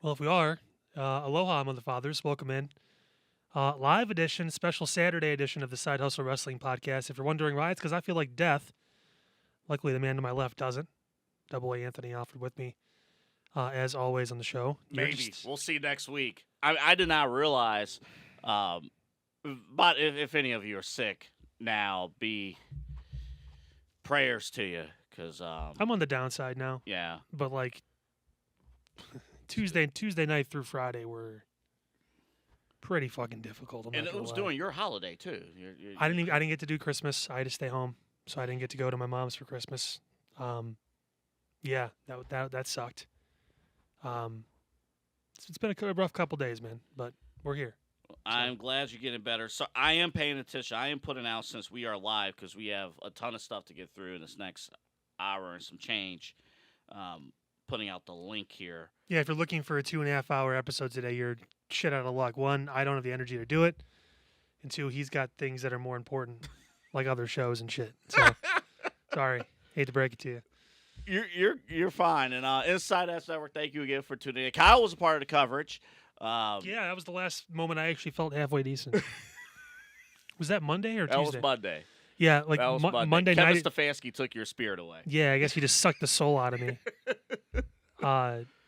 Well, if we are, aloha, mother fathers. Welcome in. Live edition, special Saturday edition of the Side Hustle Wrestling Podcast. If you're wondering why, it's because I feel like death. Luckily, the man to my left doesn't. Double A Anthony Alfred with me, as always on the show. Maybe. We'll see next week. I did not realize, but if any of you are sick now, be prayers to you. Because I'm on the downside now. Yeah. But, like, Tuesday night through Friday were pretty fucking difficult. And it was during your holiday, too. I didn't get to do Christmas. I had to stay home. So I didn't get to go to my mom's for Christmas. Yeah, that sucked. It's been a rough couple days, man, but we're here. I'm glad you're getting better. So I am paying attention. I am putting out, since we are live, because we have a ton of stuff to get through in this next hour and some change, putting out the link here. Yeah, if you're looking for a 2.5 hour episode today, you're shit out of luck. One, I don't have the energy to do it. And two, he's got things that are more important, like other shows and shit. So, sorry. Hate to break it to you. You're fine. And Inside S Network, thank you again for tuning in. Kyle was a part of the coverage. Yeah, that was the last moment I actually felt halfway decent. Was that Monday or Tuesday? That was Monday. Yeah, like that was Monday Kevin night. Stefanski took your spirit away. Yeah, I guess he just sucked the soul out of me.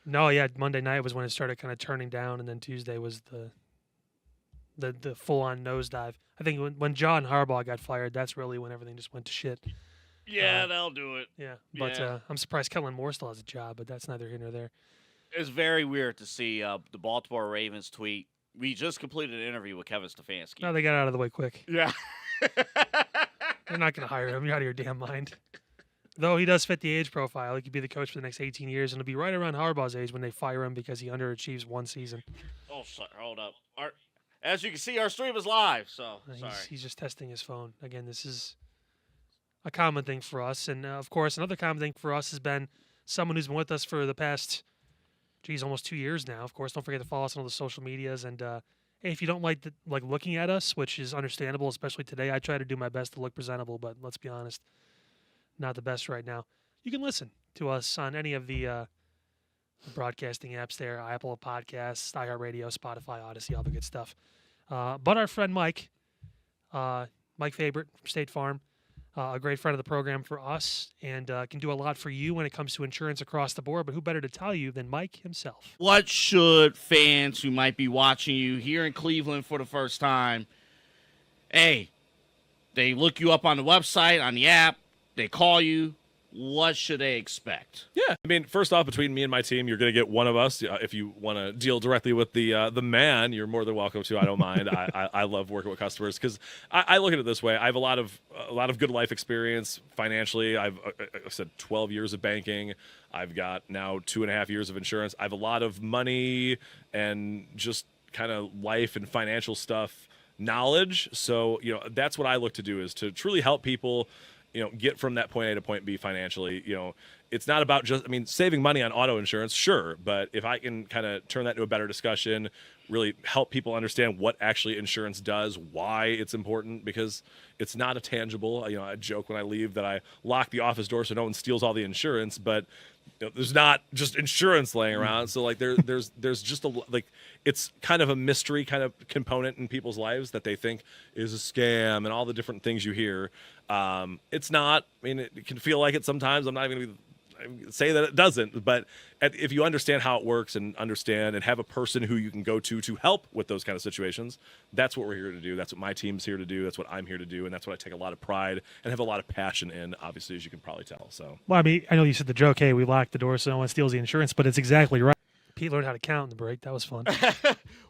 No, yeah, Monday night was when it started kind of turning down, and then Tuesday was the full-on nosedive. I think when John Harbaugh got fired, that's really when everything just went to shit. Yeah, that'll do it. Yeah, but I'm surprised Kellen Moore still has a job, but that's neither here nor there. It's very weird to see the Baltimore Ravens tweet, "We just completed an interview with Kevin Stefanski." No, they got out of the way quick. Yeah. They're not going to hire him. You're out of your damn mind. Though he does fit the age profile. He could be the coach for the next 18 years, and it'll be right around Harbaugh's age when they fire him because he underachieves one season. Oh, sorry. Hold up. As you can see, our stream is live, so sorry. He's just testing his phone. Again, this is a common thing for us. And, of course, another common thing for us has been someone who's been with us for the past, almost 2 years now. Of course, don't forget to follow us on all the social medias. And, hey, if you don't like looking at us, which is understandable, especially today, I try to do my best to look presentable, but let's be honest, not the best right now. You can listen to us on any of the broadcasting apps there, Apple Podcasts, iHeartRadio, Spotify, Odyssey, all the good stuff. But our friend Mike Fabert from State Farm, a great friend of the program for us, and can do a lot for you when it comes to insurance across the board. But who better to tell you than Mike himself? What should fans who might be watching you here in Cleveland for the first time, hey, they look you up on the website, on the app, they call you, what should they expect? Yeah, I mean, first off, between me and my team, you're going to get one of us. If you want to deal directly with the man, you're more than welcome to. I don't mind. I love working with customers because I look at it this way. I have a lot of good life experience financially. I said 12 years of banking. I've got now 2.5 years of insurance. I have a lot of money and just kind of life and financial stuff knowledge. So that's what I look to do, is to truly help people get from that point A to point B financially. It's not about just, saving money on auto insurance, sure, but if I can kind of turn that into a better discussion, really help people understand what actually insurance does, why it's important, because it's not a tangible. I joke when I leave that I lock the office door so no one steals all the insurance, but there's not just insurance laying around. So there's just it's kind of a mystery kind of component in people's lives that they think is a scam and all the different things you hear. It's not. It can feel like it sometimes. I'm not even going to say that it doesn't, but if you understand how it works and understand and have a person who you can go to help with those kind of situations, that's what we're here to do. That's what my team's here to do. That's what I'm here to do, and that's what I take a lot of pride and have a lot of passion in, obviously, as you can probably tell. So, well, I know you said the joke, hey, we locked the door so no one steals the insurance, but it's exactly right. Pete learned how to count in the break. That was fun.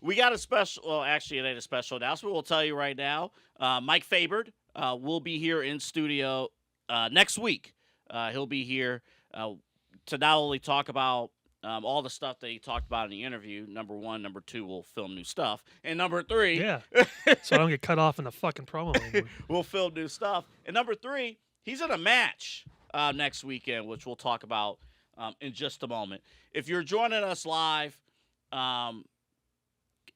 We got a special, well, actually, it ain't a special announcement. We'll tell you right now. Mike Fabert will be here in studio next week. He'll be here to not only talk about all the stuff that he talked about in the interview. Number one. Number two, we'll film new stuff. And number three. Yeah. So I don't get cut off in the fucking promo anymore. We'll film new stuff. And number three, he's in a match next weekend, which we'll talk about in just a moment. If you're joining us live in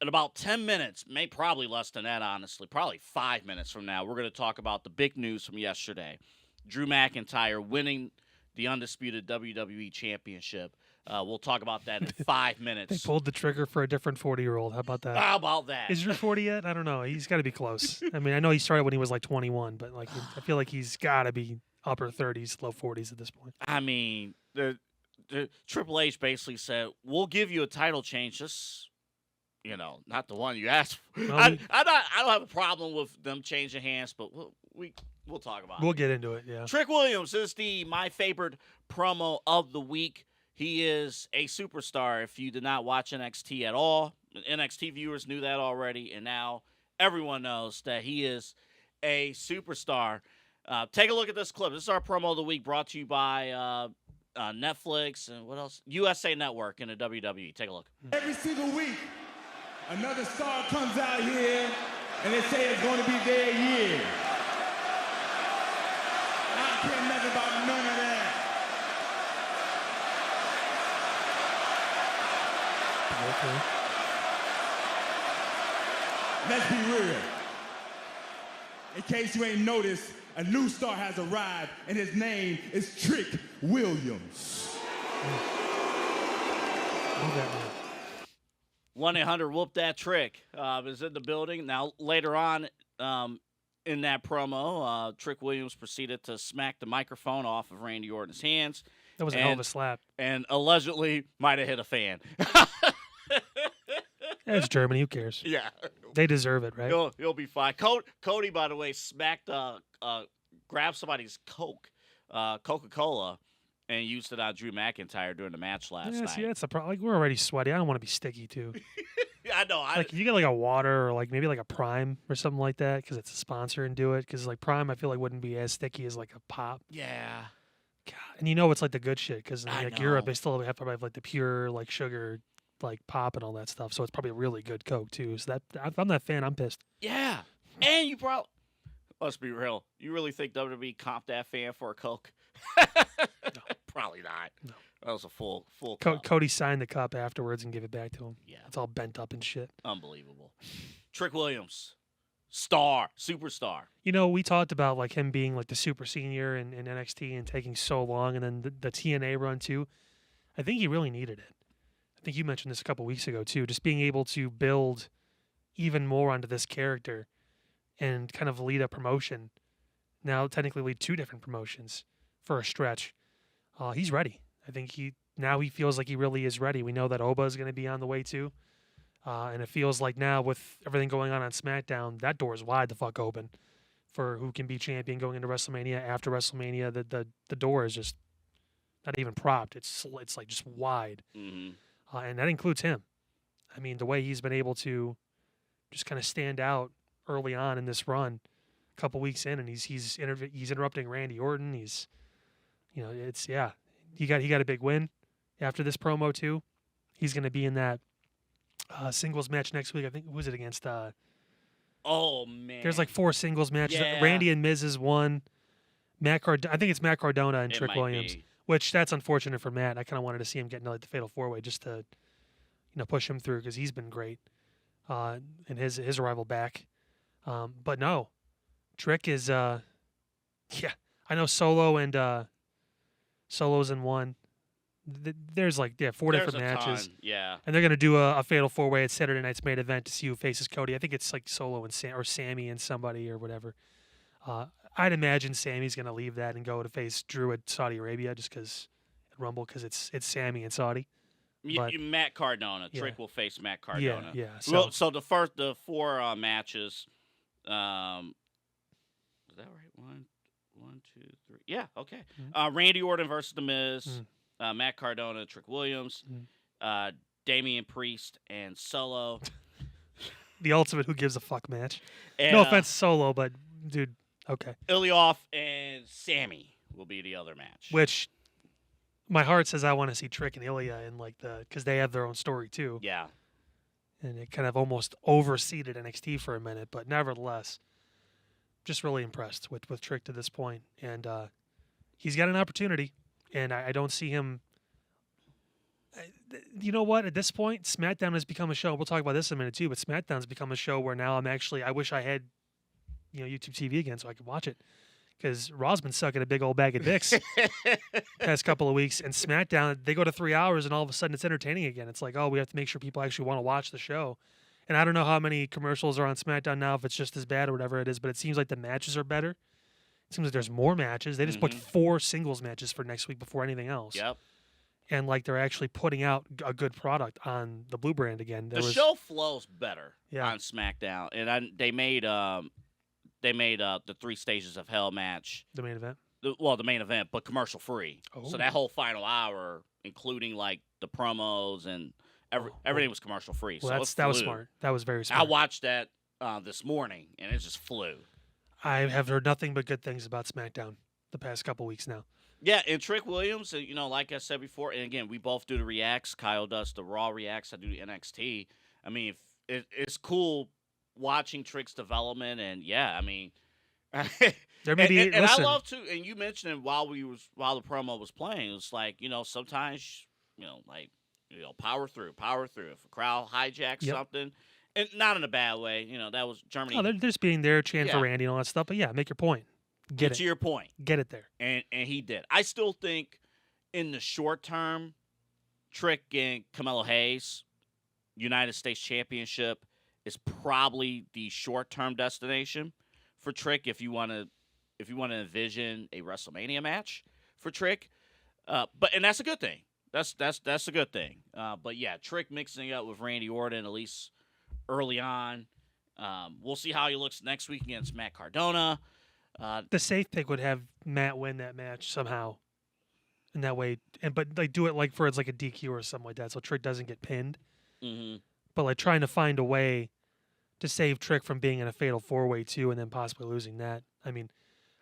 about 10 minutes, probably less than that, honestly, probably 5 minutes from now, we're going to talk about the big news from yesterday. Drew McIntyre winning the undisputed WWE Championship We'll talk about that in 5 They minutes. pulled the trigger for a different 40-year-old. How about that? How about that? Is Drew 40 yet? I don't know. He's got to be close. I mean, I know he started when he was like 21, but like I feel like he's got to be upper 30s, low 40s at this point. I mean, the Triple H basically said, "We'll give you a title change, just not the one you asked for." Well, I don't have a problem with them changing hands, but we'll talk about We'll it. get into it, yeah. Trick Williams is my favorite promo of the week. He is a superstar. If you did not watch NXT at all, NXT viewers knew that already, and now everyone knows that he is a superstar. Take a look at this clip. This is our promo of the week, brought to you by Netflix and what else? USA Network and the WWE. Take a look. Every single week, another star comes out here, and they say it's going to be their year. I don't care nothing about none of that. Okay. Let's be real. In case you ain't noticed, a new star has arrived, and his name is Trick Williams. Move that man. 1-800-WHOOP that trick is in the building. Now, later on in that promo, Trick Williams proceeded to smack the microphone off of Randy Orton's hands. That was a hell of a slap. And allegedly might have hit a fan. It's Germany. Who cares? Yeah. They deserve it, right? He'll be fine. Cody, by the way, grabbed somebody's Coca-Cola, and used it on Drew McIntyre during the match last night. See, that's the problem. Like, we're already sweaty. I don't want to be sticky, too. Yeah, I know. Like, you get like a water or like maybe like a Prime or something like that because it's a sponsor and do it. Because like Prime, I feel like wouldn't be as sticky as like a pop. Yeah. God. And it's like the good shit because in I like know. Europe, they still probably have like the pure like sugar like pop and all that stuff. So it's probably a really good Coke, too. So if I'm that fan, I'm pissed. Yeah. And you probably, let's be real, you really think WWE comped that fan for a Coke? No. Probably not. No. That was a full cup. Cody signed the cup afterwards and gave it back to him. Yeah. It's all bent up and shit. Unbelievable. Trick Williams, superstar. We talked about like him being like the super senior in NXT and taking so long, and then the TNA run too. I think he really needed it. I think you mentioned this a couple weeks ago too. Just being able to build even more onto this character and kind of lead a promotion. Now technically lead two different promotions for a stretch. He's ready. I think he feels like he really is ready. We know that Oba is going to be on the way too. And it feels like now with everything going on Smackdown, that door is wide the fuck open for who can be champion going into WrestleMania. After WrestleMania, the door is just not even propped. It's like just wide. Mm-hmm. And that includes him. I mean, the way he's been able to just kind of stand out early on in this run, a couple weeks in, and he's interrupting Randy Orton. He's, he got a big win after this promo too. He's going to be in that singles match next week. I think who's it against? Oh man, there's like 4 singles matches. Yeah. Randy and Miz is one. I think it's Matt Cardona and It Trick might Williams. be. Which that's unfortunate for Matt. I kind of wanted to see him get into like the Fatal 4-Way just to, push him through because he's been great, in his arrival back. But no, Trick is, I know Solo and Solo's in one. There's 4 different matches, Ton. Yeah. and they're gonna do a Fatal 4-Way at Saturday night's main event to see who faces Cody. I think it's like Solo and or Sammy and somebody or whatever. I'd imagine Sammy's going to leave that and go to face Drew at Saudi Arabia just because Rumble, because it's Sammy and Saudi. But, Matt Cardona. Yeah. Trick will face Matt Cardona. Yeah. So the 4 matches. Is that right? One, 2, 3. Yeah. Okay. Mm-hmm. Randy Orton versus The Miz. Matt Cardona, Trick Williams, Damian Priest, and Solo. The ultimate who gives a fuck match. And, No offense, Solo, but dude, okay. Ilioff and Sammy will be the other match. Which my heart says I want to see Trick and Ilya in because they have their own story too. Yeah. And it kind of almost overseeded NXT for a minute, but nevertheless, just really impressed with Trick to this point. And he's got an opportunity, and I don't see him. You know what? At this point, SmackDown has become a show. We'll talk about this in a minute too, but SmackDown's become a show where now I wish I had YouTube TV again so I could watch it. because Raw's been sucking a big old bag of dicks past couple of weeks, and SmackDown, they go to 3 hours, and all of a sudden it's entertaining again. It's like, oh, we have to make sure people actually want to watch the show. And I don't know how many commercials are on SmackDown now, if it's just as bad or whatever it is, but it seems like the matches are better. It seems like there's more matches. They just booked 4 singles matches for next week before anything else. Yep. And like they're actually putting out a good product on the Blue brand again. The show flows better Yeah. on SmackDown, and they made the 3 Stages of Hell match. The main event. The main event, but commercial free. Oh. So that whole final hour, including like the promos and everything was commercial free. Well, so that was smart. That was very smart. I watched that this morning, and it just flew. I have heard nothing but good things about SmackDown the past couple weeks now. Yeah, and Trick Williams, like I said before, and again, we both do the reacts. Kyle does the Raw reacts. I do the NXT. I mean, it's cool watching Trick's development, and yeah, I mean, There may be, and I listen, love to. And you mentioned it while the promo was playing. It's like sometimes power through. If a crowd hijacks something, and not in a bad way. That was Germany. Oh, they're just being there, chanting for Randy and all that stuff. But yeah, make your point. Get it. To your point. Get it there. And he did. I still think in the short term, Trick and Carmelo Hayes, United States Championship is probably the short term destination for Trick if you want to envision a WrestleMania match for Trick. And that's a good thing. That's a good thing. But yeah, Trick mixing up with Randy Orton at least early on. We'll see how he looks next week against Matt Cardona. The safe pick would have Matt win that match somehow, in that way, but like do it like for it's like a DQ or something like that, so Trick doesn't get pinned. Mm-hmm. But like trying to find a way to save Trick from being in a fatal 4-way too, and then possibly losing that. I mean,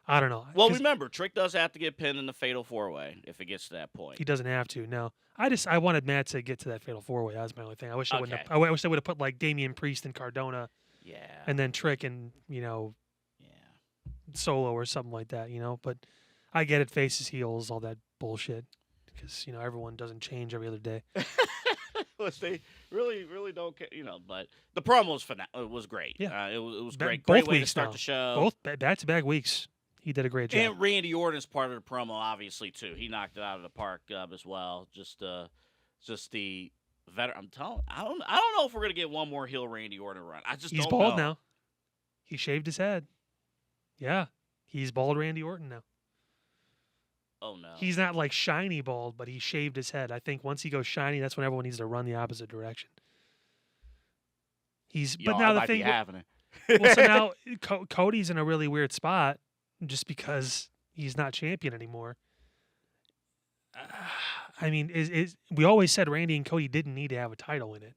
I don't know. Well, remember, Trick does have to get pinned in the fatal 4-way if it gets to that point. He doesn't have to. No, I wanted Matt to get to that fatal 4-way. That was my only thing. I wish I wouldn't. I wish they would have put like Damian Priest and Cardona. Yeah. And then Trick and Solo or something like that, But I get it, faces, heels, all that bullshit, because everyone doesn't change every other day. They really don't care, But the promo was great. Yeah, it was great. Both Great way to weeks start now. the show. Both back-to-back weeks, he did a great job. And Randy Orton's part of the promo, obviously too. He knocked it out of the park as well. Just the veteran. I don't know if we're gonna get one more heel Randy Orton run. He's don't bald know. now. He shaved his head. Yeah, he's bald Randy Orton now. Oh no. He's not like shiny bald, but he shaved his head. I think once he goes shiny, that's when everyone needs to run the opposite direction. But now the thing, having it. well, so now Cody's in a really weird spot just because he's not champion anymore. I mean, we always said Randy and Cody didn't need to have a title in it.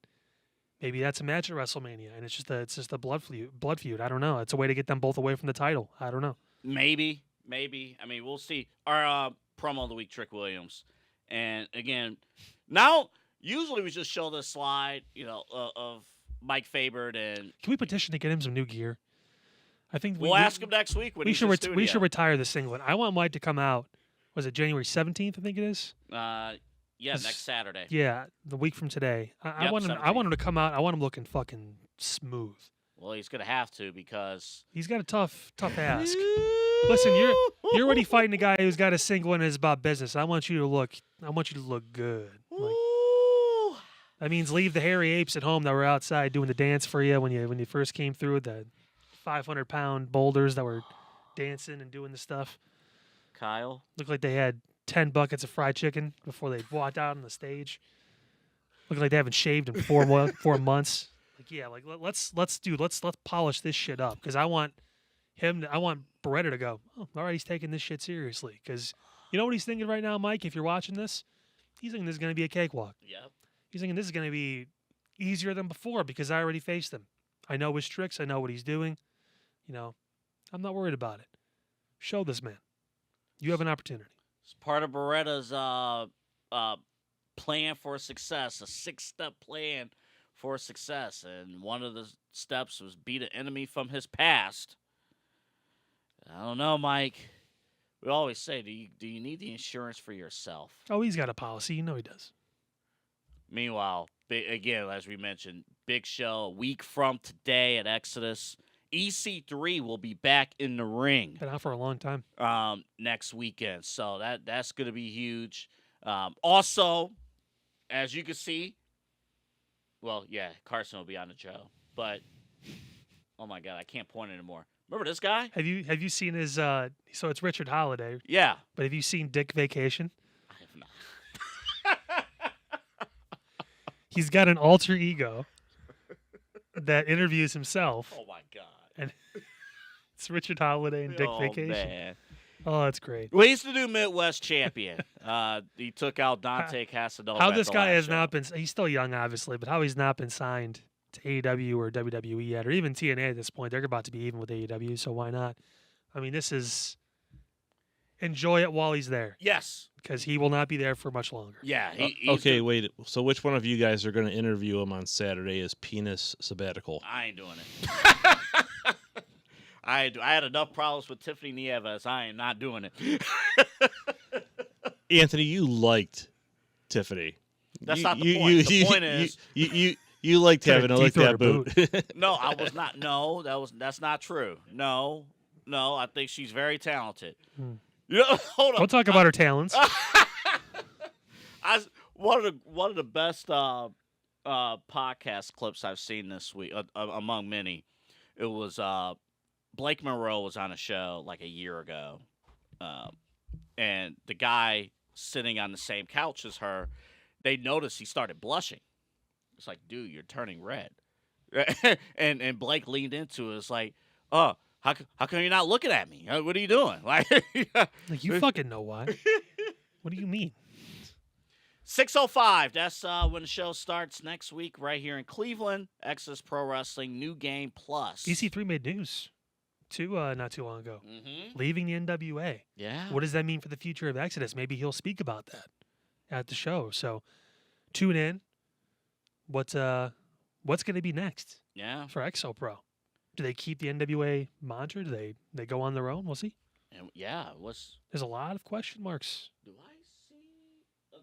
Maybe that's a match at WrestleMania, and it's just a blood feud. I don't know. It's a way to get them both away from the title. I don't know. Maybe. I mean, we'll see. Our promo of the week, Trick Williams, and again, now usually we just show the slide, of Mike Fabert and. Can we petition to get him some new gear? I think we'll ask him next week when we he's should in studio. We should retire the singlet. I want Mike to come out. Was it January 17th? I think it is. Yeah, next Saturday. Yeah, the week from today. I want him. 17th. I want him to come out. I want him looking fucking smooth. Well, he's gonna have to because he's got a tough ask. Listen, you're already fighting a guy who's got a singlet and is about business. I want you to look good. That means leave the hairy apes at home that were outside doing the dance for you when you first came through, the 500-pound boulders that were dancing and doing the stuff. Kyle looked like they had 10 buckets of fried chicken before they walked out on the stage. Looking like they haven't shaved in 4 months. Let's polish this shit up, because I want Beretta to go, oh, all right, he's taking this shit seriously, because you know what he's thinking right now, Mike, if you're watching this? He's thinking this is going to be a cakewalk. Yep. He's thinking this is going to be easier than before because I already faced him. I know his tricks. I know what he's doing. I'm not worried about it. Show this man. You have an opportunity. It's part of Beretta's plan for success, a 6-step plan for success. And one of the steps was beat an enemy from his past. I don't know, Mike. We always say, do you need the insurance for yourself? Oh, he's got a policy. You know he does. Meanwhile, again, as we mentioned, big show a week from today at Exodus EC3 will be back in the ring Been out for a long time. next weekend. So that's going to be huge. Also, as you can see, well, yeah, Carson will be on the show. But, oh, my God, I can't point anymore. Remember this guy? Have you seen his? So it's Richard Holiday. Yeah. But have you seen Dick Vacation? I have not. He's got an alter ego that interviews himself. Oh, my God. And it's Richard Holiday and Dick Vacation. Man. Oh, that's great. Well, he's the new Midwest champion. He took out Dante Casanova. How at this the guy last has show. not been—he's still young, obviously, but how he's not been signed to AEW or WWE yet, or even TNA at this point. They're about to be even with AEW, so why not? I mean, this is enjoy it while he's there, Yes. because he will not be there for much longer. Yeah. He's Okay, wait. So which one of you guys are going to interview him on Saturday as Penis Sabbatical? I ain't doing it. I had enough problems with Tiffany Nieves. I am not doing it. Anthony, you liked Tiffany. That's not the point. The point is, you liked Put a having a teeth lick through that her boot. no, I was not. No, that's not true. No, I think she's very talented. Yeah, hold on. We'll talk about her talents. One of the best podcast clips I've seen this week, among many. It was Blake Monroe was on a show like a year ago, and the guy sitting on the same couch as her, they noticed he started blushing. It's like, dude, you're turning red. and Blake leaned into it. It's like, oh, how come you're not looking at me? What are you doing? Like You fucking know why. What do you mean? 6:05. That's when the show starts next week right here in Cleveland. Exodus Pro Wrestling New Game Plus. EC3 made news not too long ago, Mm-hmm. leaving the NWA. Yeah. What does that mean for the future of Exodus? Maybe he'll speak about that at the show. So tune in. What's going to be next Yeah. for Exo Pro? Do they keep the NWA mantra? Do they go on their own? We'll see. And yeah. There's a lot of question marks. Do I see?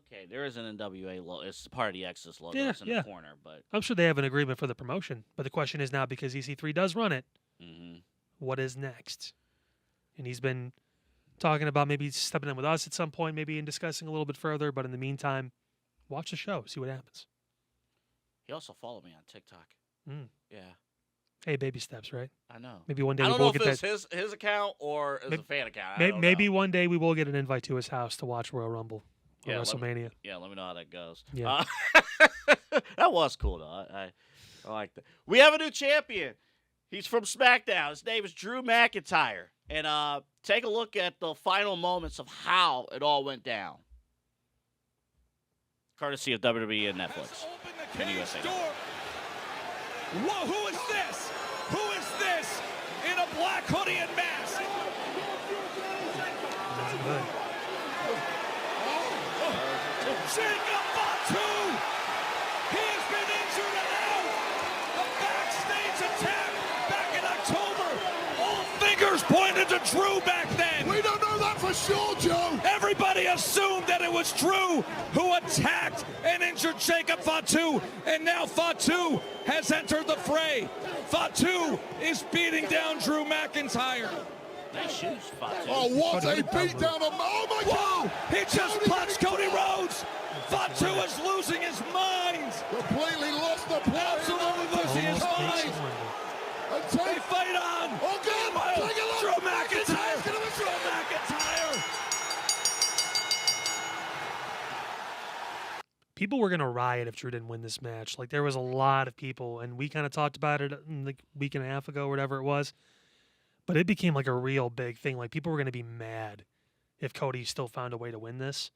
Okay, there is an NWA logo. It's part of the Exodus logo. Yeah, It's in yeah. the corner, but I'm sure they have an agreement for the promotion, but the question is now, because EC3 does run it, mm-hmm. what is next? And he's been talking about maybe stepping in with us at some point, maybe and discussing a little bit further. But in the meantime, watch the show, see what happens. He also followed me on TikTok. Mm. Yeah, Hey, baby steps, right? I know. Maybe one day I we don't know will if get it's that. his account or it's a fan account. I don't Maybe know. one day we will get an invite to his house to watch Royal Rumble or Yeah, WrestleMania. Yeah, let me know how that goes. Yeah. That was cool, though. I like that. We have a new champion. He's from Smackdown. His name is Drew McIntyre. And take a look at the final moments of how it all went down. Courtesy of WWE and Netflix. And USA. Whoa, who is this? Who is this in a black hoodie and mask? That's good. Jacob Fatu! He has been injured and out! A backstage attack back in October! All fingers pointed to Drew back then! We don't know that for sure, Joe! Everybody assumed that it was Drew who attacked and injured Jacob Fatu, and now Fatu has entered the fray. Fatu is beating down Drew McIntyre. Nice shoes, Fatu. Oh, what Cody a beatdown of... Oh, my Whoa! God! He just punched Cody Rhodes! Fatu is losing his mind! Completely lost the play. Absolutely losing his Almost makes mind! you wonder. And They take... fight on! Oh, God! Meanwhile, Take a look! Drew McIntyre! It's gonna be Drew McIntyre! People were going to riot if Drew didn't win this match. Like, there was a lot of people, and we kind of talked about it like a week and a half ago or whatever it was. But it became like a real big thing. Like, people were going to be mad if Cody still found a way to win this.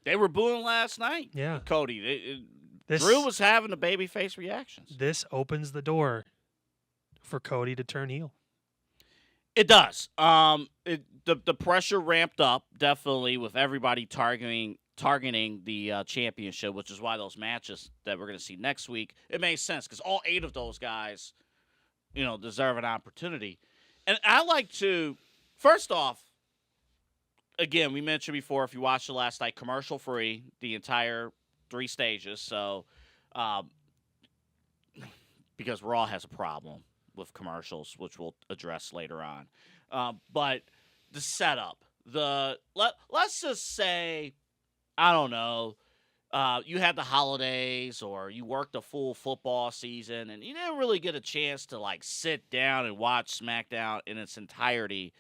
They were booing last night. Yeah. Cody. This, Drew was having the babyface reactions. This opens the door for Cody to turn heel. It does. The pressure ramped up definitely with everybody targeting the championship, which is why those matches that we're going to see next week, it makes sense because all 8 of those guys, deserve an opportunity. And I like to, first off, again, we mentioned before, if you watched it last night, commercial free, the entire 3 stages. So, because Raw has a problem with commercials, which we'll address later on. But the setup, let's just say, I don't know, you had the holidays or you worked a full football season and you didn't really get a chance to like sit down and watch SmackDown in its entirety.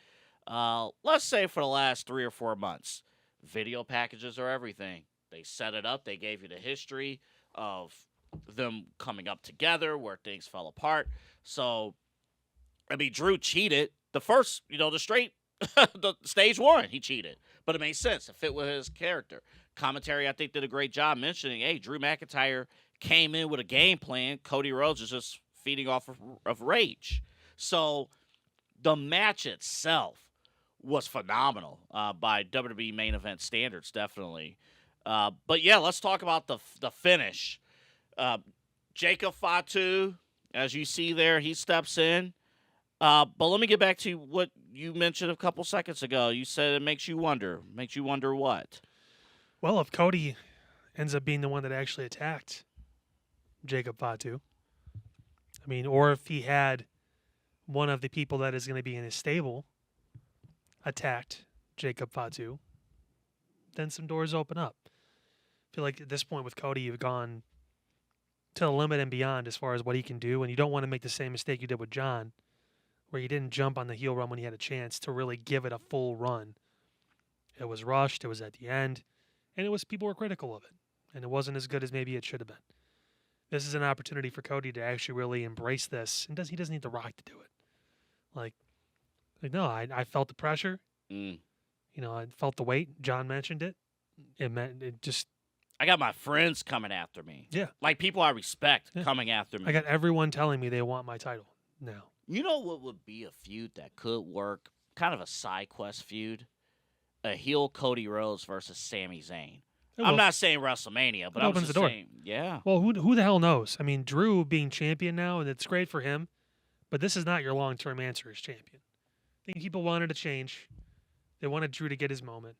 Let's say for the last 3 or 4 months, video packages are everything. They set it up. They gave you the history of them coming up together, where things fell apart. So, I mean, Drew cheated the first, the straight, the stage 1, he cheated. But it made sense. It fit with his character. Commentary, I think, did a great job mentioning, hey, Drew McIntyre came in with a game plan. Cody Rhodes is just feeding off of rage. So, the match itself was phenomenal by WWE main event standards, definitely. But, yeah, let's talk about the finish. Jacob Fatu, as you see there, he steps in. But let me get back to what you mentioned a couple seconds ago. You said it makes you wonder. Makes you wonder what? Well, if Cody ends up being the one that actually attacked Jacob Fatu, I mean, or if he had one of the people that is going to be in his stable attacked Jacob Fatu, then some doors open up. I feel like at this point with Cody, you've gone to the limit and beyond as far as what he can do, and you don't want to make the same mistake you did with John, where you didn't jump on the heel run when you had a chance to really give it a full run. It was rushed, it was at the end, and people were critical of it, and it wasn't as good as maybe it should have been. This is an opportunity for Cody to actually really embrace this, and he doesn't need The Rock to do it. Like no, I felt the pressure. I felt the weight. John mentioned it. I got my friends coming after me. Yeah. Like people I respect coming after me. I got everyone telling me they want my title now. You know what would be a feud that could work? Kind of a side quest feud. A heel Cody Rhodes versus Sami Zayn. I'm not saying WrestleMania, but I'm just saying, yeah. Well, who the hell knows? I mean, Drew being champion now, and it's great for him, but this is not your long-term answer as champion. I think people wanted to change. They wanted Drew to get his moment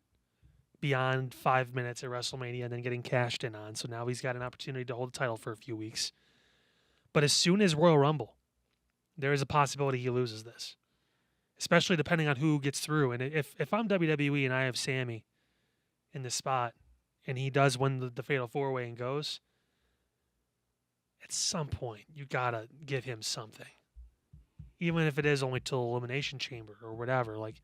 beyond 5 minutes at WrestleMania and then getting cashed in on. So now he's got an opportunity to hold the title for a few weeks. But as soon as Royal Rumble, there is a possibility he loses this, especially depending on who gets through. And if I'm WWE and I have Sami in this spot and he does win the Fatal 4-Way and goes, at some point you got to give him something. Even if it is only till Elimination Chamber or whatever. Like,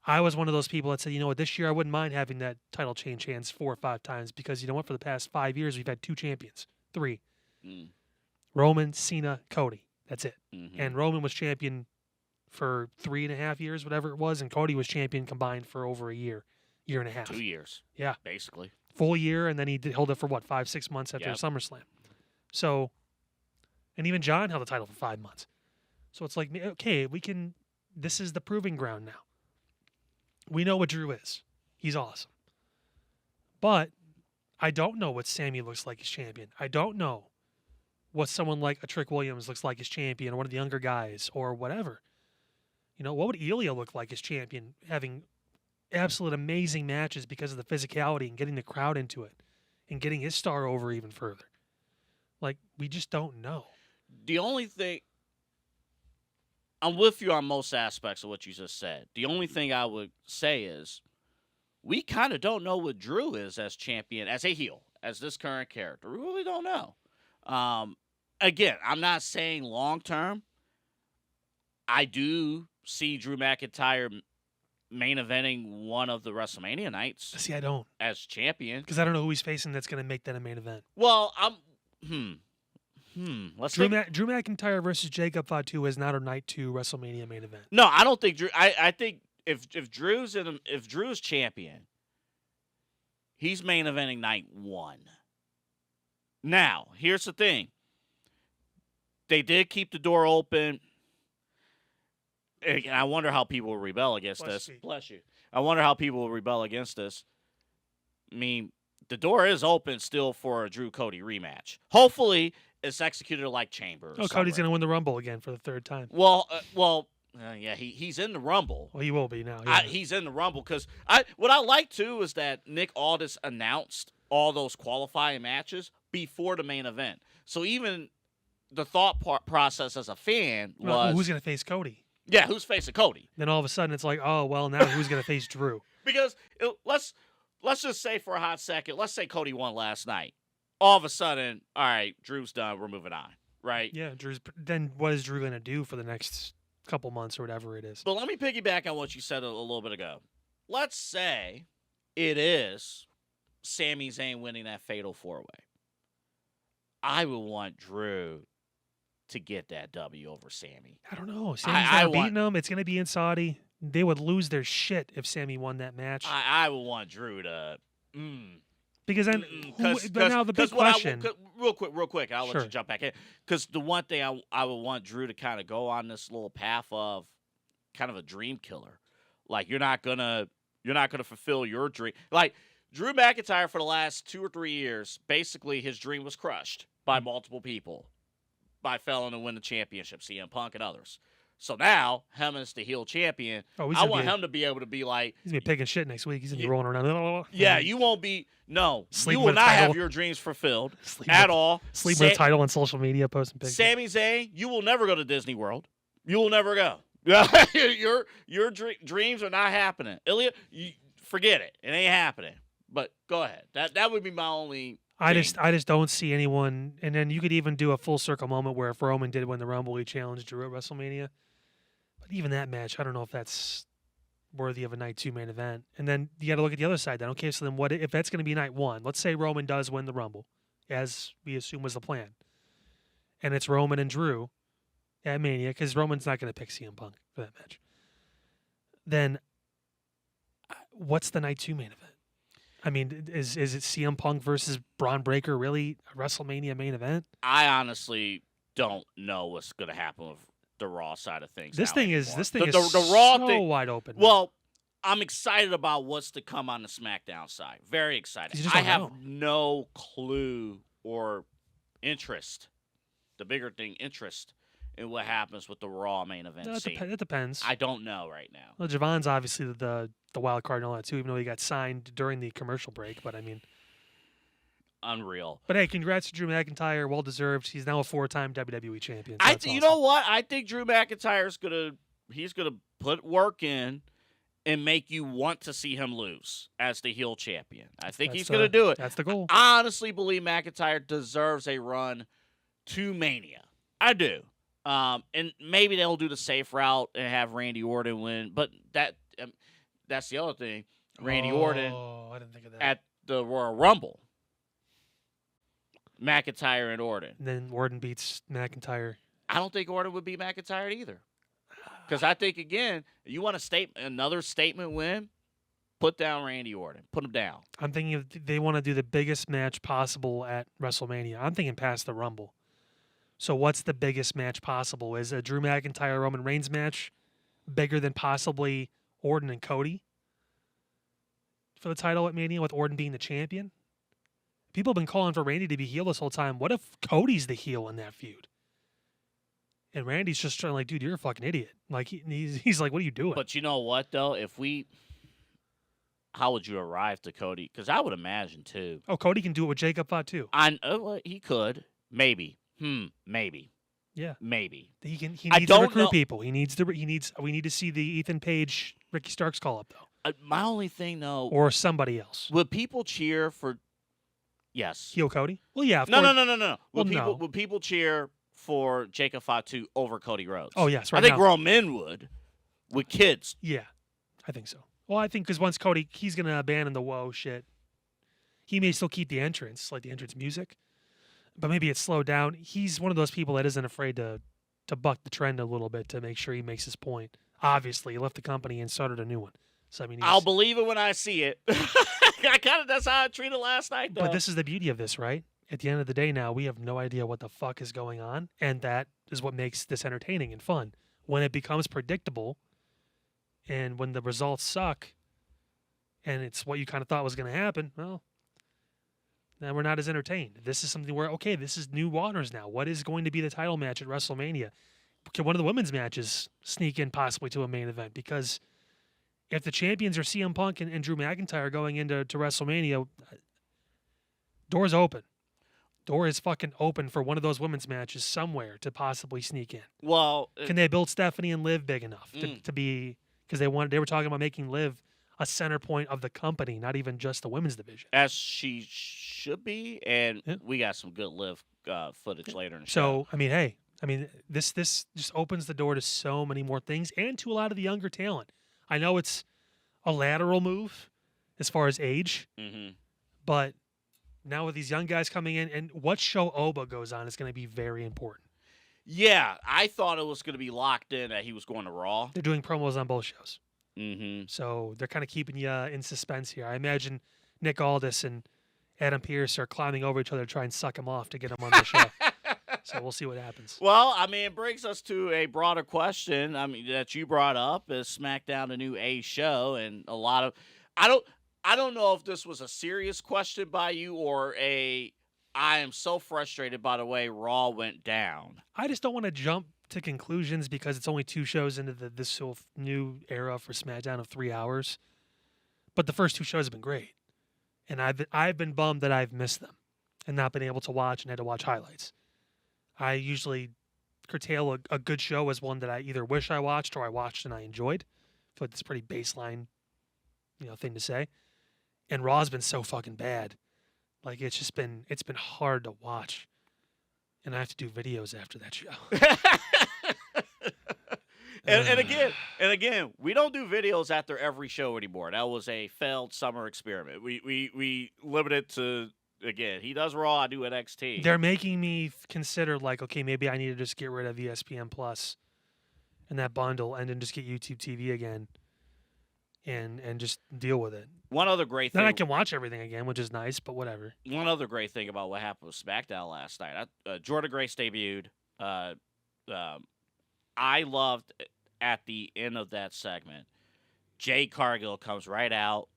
I was one of those people that said, you know what, this year I wouldn't mind having that title change hands 4 or 5 times because, you know what, for the past 5 years we've had 2 champions. 3. Roman, Cena, Cody. That's it. Mm-hmm. And Roman was champion for 3.5 years, whatever it was, and Cody was champion combined for over a year and a half. 2 years. Yeah. Basically. Full year, and then he held it for, 5-6 months after SummerSlam. So, and even John held the title for 5 months. So it's like, okay, this is the proving ground now. We know what Drew is. He's awesome. But I don't know what Sami looks like as champion. I don't know what someone like a Trick Williams looks like as champion, or one of the younger guys, or whatever. What would Ilya look like as champion, having absolute amazing matches because of the physicality and getting the crowd into it and getting his star over even further? Like, we just don't know. The only thing, I'm with you on most aspects of what you just said. The only thing I would say is we kind of don't know what Drew is as champion, as a heel, as this current character. We really don't know. Again, I'm not saying long-term. I do see Drew McIntyre main eventing one of the WrestleMania nights. See, I don't. As champion. Because I don't know who he's facing that's going to make that a main event. Well, Let's Drew McIntyre versus Jacob Fatu is not a night 2 WrestleMania main event. No, I don't think Drew. I think if Drew's champion, he's main eventing night 1. Now, here's the thing. They did keep the door open. And I wonder how people will rebel against this. Bless you. I wonder how people will rebel against this. I mean, the door is open still for a Drew Cody rematch. Hopefully, it's executed like Chamber. Cody's going to win the Rumble again for the 3rd time. Yeah, he's in the Rumble. Well, he will be now. Yeah. He's in the Rumble because what I like too is that Nick Aldis announced all those qualifying matches before the main event. So even the thought process as a fan was Well, who's going to face Cody? yeah, who's facing Cody? Then all of a sudden it's like, oh well, now who's going to face Drew? Because let's just say for a hot second, let's say Cody won last night. All of a sudden, all right, Drew's done. We're moving on, right? Yeah, Drew's. Then what is Drew going to do for the next couple months or whatever it is? But let me piggyback on what you said a little bit ago. Let's say it is Sami Zayn winning that fatal 4-way. I would want Drew to get that W over Sami. I don't know. Sami's not beating him. It's going to be in Saudi. They would lose their shit if Sami won that match. I would want Drew to. Because then, but now the big question. Real quick, I'll Sure. let you jump back in. Because the one thing I would want Drew to kind of go on this little path of kind of a dream killer. Like you're not gonna fulfill your dream. Like Drew McIntyre for the last 2 or 3 years, basically his dream was crushed by multiple people, by failing to win the championship, CM Punk and others. So now, him as the heel champion, I want him to be able to be like... He's going to be picking shit next week. He's going to be rolling around. Yeah, you won't be... No, Sleep you will with not title. have your dreams fulfilled at all. Sleep with a title on social media, posting pictures. Sami Zayn, you will never go to Disney World. You will never go. your dreams are not happening. Ilya, forget it. It ain't happening. But go ahead. That would be my only... I just don't see anyone. And then you could even do a full circle moment where if Roman did win the Rumble, he challenged Drew at WrestleMania. But even that match, I don't know if that's worthy of a night 2 main event. And then you got to look at the other side. Then okay, so then what if that's going to be night 1? Let's say Roman does win the Rumble, as we assume was the plan, and it's Roman and Drew at Mania because Roman's not going to pick CM Punk for that match. Then what's the night 2 main event? I mean, is it CM Punk versus Bron Breakker really a WrestleMania main event? I honestly don't know what's going to happen with the Raw side of things. This thing is the Raw so thing, wide open. Well, I'm excited about what's to come on the SmackDown side. Very excited. I have no clue or interest. The bigger thing, interest in what happens with the Raw main event scene. It depends. I don't know right now. Well, Javon's obviously the wild card and all that too, even though he got signed during the commercial break. But I mean, unreal. But hey, congrats to Drew McIntyre. Well deserved. He's now a 4-time WWE champion. So You know what? I think Drew McIntyre's gonna put work in and make you want to see him lose as the heel champion. I think he's gonna do it. That's the goal. I honestly believe McIntyre deserves a run to Mania. I do. And maybe they'll do the safe route and have Randy Orton win. But that's the other thing. Randy Orton I didn't think of that. at the Royal Rumble. McIntyre and Orton. And then Orton beats McIntyre. I don't think Orton would beat McIntyre either. Because I think, again, you want another statement win, put down Randy Orton. Put him down. I'm thinking they want to do the biggest match possible at WrestleMania. I'm thinking past the Rumble. So what's the biggest match possible? Is a Drew McIntyre Roman Reigns match bigger than possibly Orton and Cody for the title at Mania, with Orton being the champion? People have been calling for Randy to be heel this whole time. What if Cody's the heel in that feud? And Randy's just trying, like, dude, you're a fucking idiot. Like, he's like, what are you doing? But you know what, though? How would you arrive to Cody? Because I would imagine, too. Oh, Cody can do it with Jacob thought, too. He could. Maybe. Maybe. Yeah. Maybe. He needs to recruit people. We need to see the Ethan Page, Ricky Starks call up, though. My only thing, though. Or somebody else. Would people cheer for... Yes. Heel Cody? Well, yeah. No. Well, Would people cheer for Jacob Fatu over Cody Rhodes? Oh, yes. I think grown men would. With kids. Yeah. I think so. Well, I think because once Cody, he's going to abandon the whoa shit. He may still keep the entrance, like the entrance music, but maybe it's slowed down. He's one of those people that isn't afraid to buck the trend a little bit to make sure he makes his point. Obviously, he left the company and started a new one. So I mean, I'll believe it when I see it. That's how I treated last night, though. But this is the beauty of this, right? At the end of the day now, we have no idea what the fuck is going on, and that is what makes this entertaining and fun. When it becomes predictable and when the results suck and it's what you kind of thought was going to happen, well, then we're not as entertained. This is something where, okay, this is new waters now. What is going to be the title match at WrestleMania? Can one of the women's matches sneak in possibly to a main event? Because if the champions are CM Punk and Drew McIntyre going into WrestleMania, doors open. door is fucking open for one of those women's matches somewhere to possibly sneak in. Well, Can they build Stephanie and Liv big enough to be? Because they were talking about making Liv a center point of the company, not even just the women's division. as she should be, and Yeah. we got some good Liv footage later in the show. So I mean, hey, this just opens the door to so many more things and to a lot of the younger talent. I know it's a lateral move as far as age, but now with these young guys coming in, and what show Oba goes on is going to be very important. Yeah, I thought it was going to be locked in that he was going to Raw. They're doing promos on both shows. Mm-hmm. So they're kind of keeping you in suspense here. I imagine Nick Aldis and Adam Pearce are climbing over each other to try and suck him off to get him on the show. So we'll see what happens. Well, I mean, it brings us to a broader question. I mean, that you brought up is SmackDown the new A show, and a lot of I don't know if this was a serious question by you or I am so frustrated by the way Raw went down. I just don't want to jump to conclusions because it's only 2 shows into this whole new era for SmackDown of 3 hours. But the first 2 shows have been great, and I've been bummed that I've missed them and not been able to watch and had to watch highlights. I usually curtail a good show as one that I either wish I watched or I watched and I enjoyed. I feel like that's a pretty baseline, thing to say. And Raw's been so fucking bad. Like it's been hard to watch. And I have to do videos after that show. and again, we don't do videos after every show anymore. That was a failed summer experiment. We limited to, again, he does Raw, I do NXT. They're making me consider okay, maybe I need to just get rid of ESPN Plus and that bundle and then just get YouTube TV again and just deal with it. One other great thing. Then I can watch everything again, which is nice, but whatever. One other great thing about what happened with SmackDown last night. Jordan Grace debuted. I loved at the end of that segment, Jade Cargill comes right out,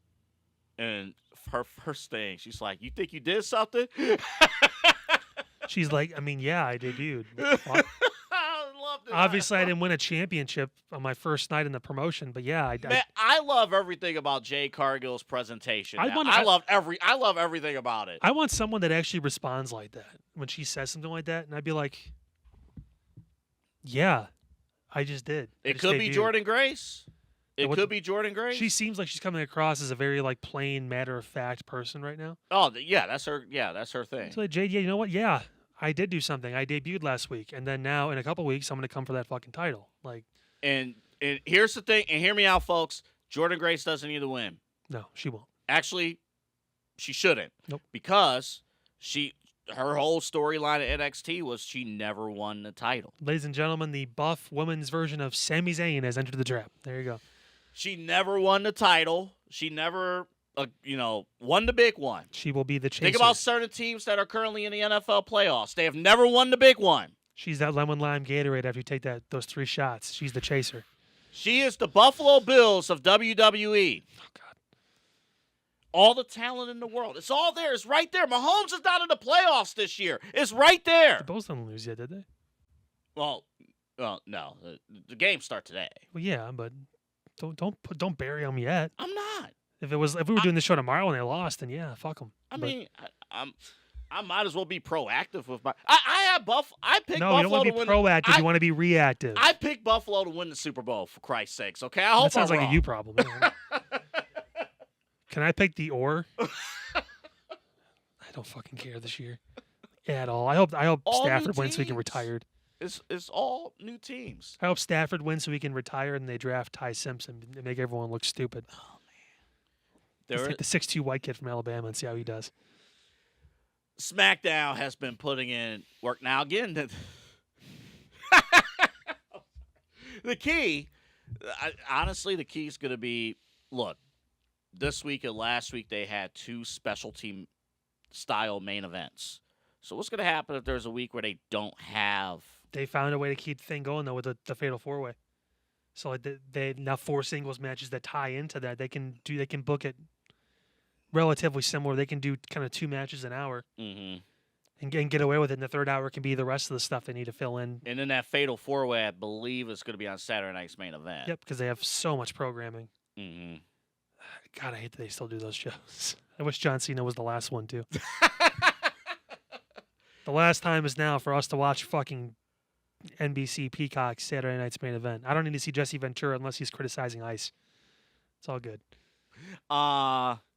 and her first thing, she's like, "You think you did something?" She's like, yeah, I debuted. I loved it. Obviously, I didn't win a championship on my first night in the promotion, but yeah, I love everything about Jade Cargill's presentation. I love everything about it. I want someone that actually responds like that when she says something like that, and I'd be like, "Yeah, I just did." It could be Jordan Grace. It could be Jordan Grace. She seems like she's coming across as a very plain, matter-of-fact person right now. Oh, yeah, that's her. Yeah, that's her thing. So, Jade, yeah, you know what? Yeah, I did do something. I debuted last week, and then now in a couple weeks, I'm going to come for that fucking title. And here's the thing, and hear me out, folks. Jordan Grace doesn't need to win. No, she won't. Actually, she shouldn't. Nope. Because her whole storyline at NXT was she never won the title. Ladies and gentlemen, the buff women's version of Sami Zayn has entered the trap. There you go. She never won the title. She never, won the big one. She will be the chaser. Think about certain teams that are currently in the NFL playoffs. They have never won the big one. She's that lemon lime Gatorade after you take those 3 shots. She's the chaser. She is the Buffalo Bills of WWE. Oh, God. All the talent in the world. It's all there. It's right there. Mahomes is not in the playoffs this year. It's right there. The Bills didn't lose yet, did they? Well, no. The games start today. Well, yeah, but don't bury them yet. I'm not. If we were doing the show tomorrow and they lost, then yeah, fuck them. I might as well be proactive with my. I picked Buffalo you don't want to be proactive. You want to be reactive. I picked Buffalo to win the Super Bowl, for Christ's sakes. Okay, I hope that sounds I'm like wrong. a you problem. Can I pick the or? I don't fucking care this year at all. I hope All Stafford new wins so he can teams. retire. It's all new teams. I hope Stafford wins so he can retire and they draft Ty Simpson and make everyone look stupid. Oh man, Let's take the 6'2" white kid from Alabama and see how he does. SmackDown has been putting in work. Now again, the key, honestly, the key is going to be, look, this week and last week they had 2 special team style main events. So what's going to happen if there's a week where they don't have? They found a way to keep the thing going, though, with the Fatal 4-Way. So they now 4 singles matches that tie into that. They can book it relatively similar. They can do kind of 2 matches an hour and get away with it. And the third hour can be the rest of the stuff they need to fill in. And then that Fatal 4-Way, I believe, is going to be on Saturday night's main event. Yep, because they have so much programming. Mm-hmm. God, I hate that they still do those shows. I wish John Cena was the last one, too. The last time is now for us to watch fucking NBC Peacock Saturday Night's Main Event. I don't need to see Jesse Ventura unless he's criticizing Ice. It's all good.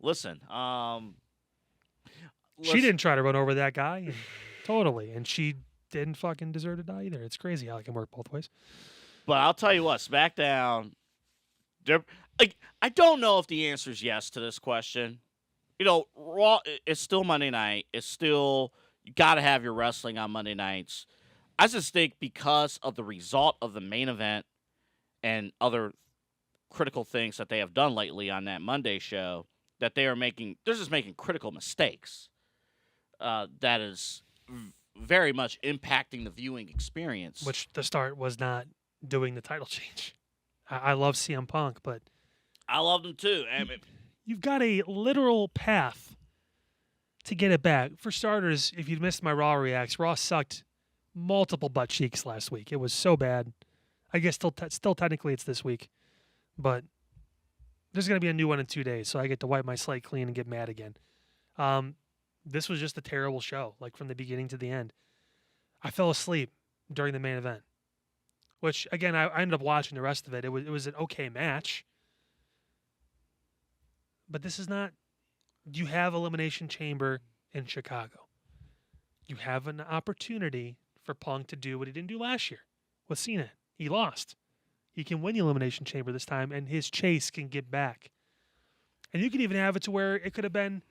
Listen. She didn't try to run over that guy. And totally. And she didn't fucking deserve to die either. It's crazy how it can work both ways. But I'll tell you what, SmackDown. I don't know if the answer is yes to this question. You know, Raw. It's still Monday night. It's still you got to have your wrestling on Monday nights. I just think because of the result of the main event and other critical things that they have done lately on that Monday show, that they're just making critical mistakes. That is very much impacting the viewing experience. Which the start was not doing the title change. I love CM Punk, but I loved him too. You've got a literal path to get it back. For starters, if you missed my Raw reacts, Raw sucked multiple butt cheeks last week. It was so bad. I guess still technically it's this week, but there's going to be a new one in 2 days, so I get to wipe my slate clean and get mad again. This was just a terrible show, like from the beginning to the end. I fell asleep during the main event, which, again, I ended up watching the rest of it. It was an okay match. But this is not... You have Elimination Chamber in Chicago. You have an opportunity for Punk to do what he didn't do last year with Cena. He lost. He can win the Elimination Chamber this time, and his chase can get back. And you could even have it to where it could have been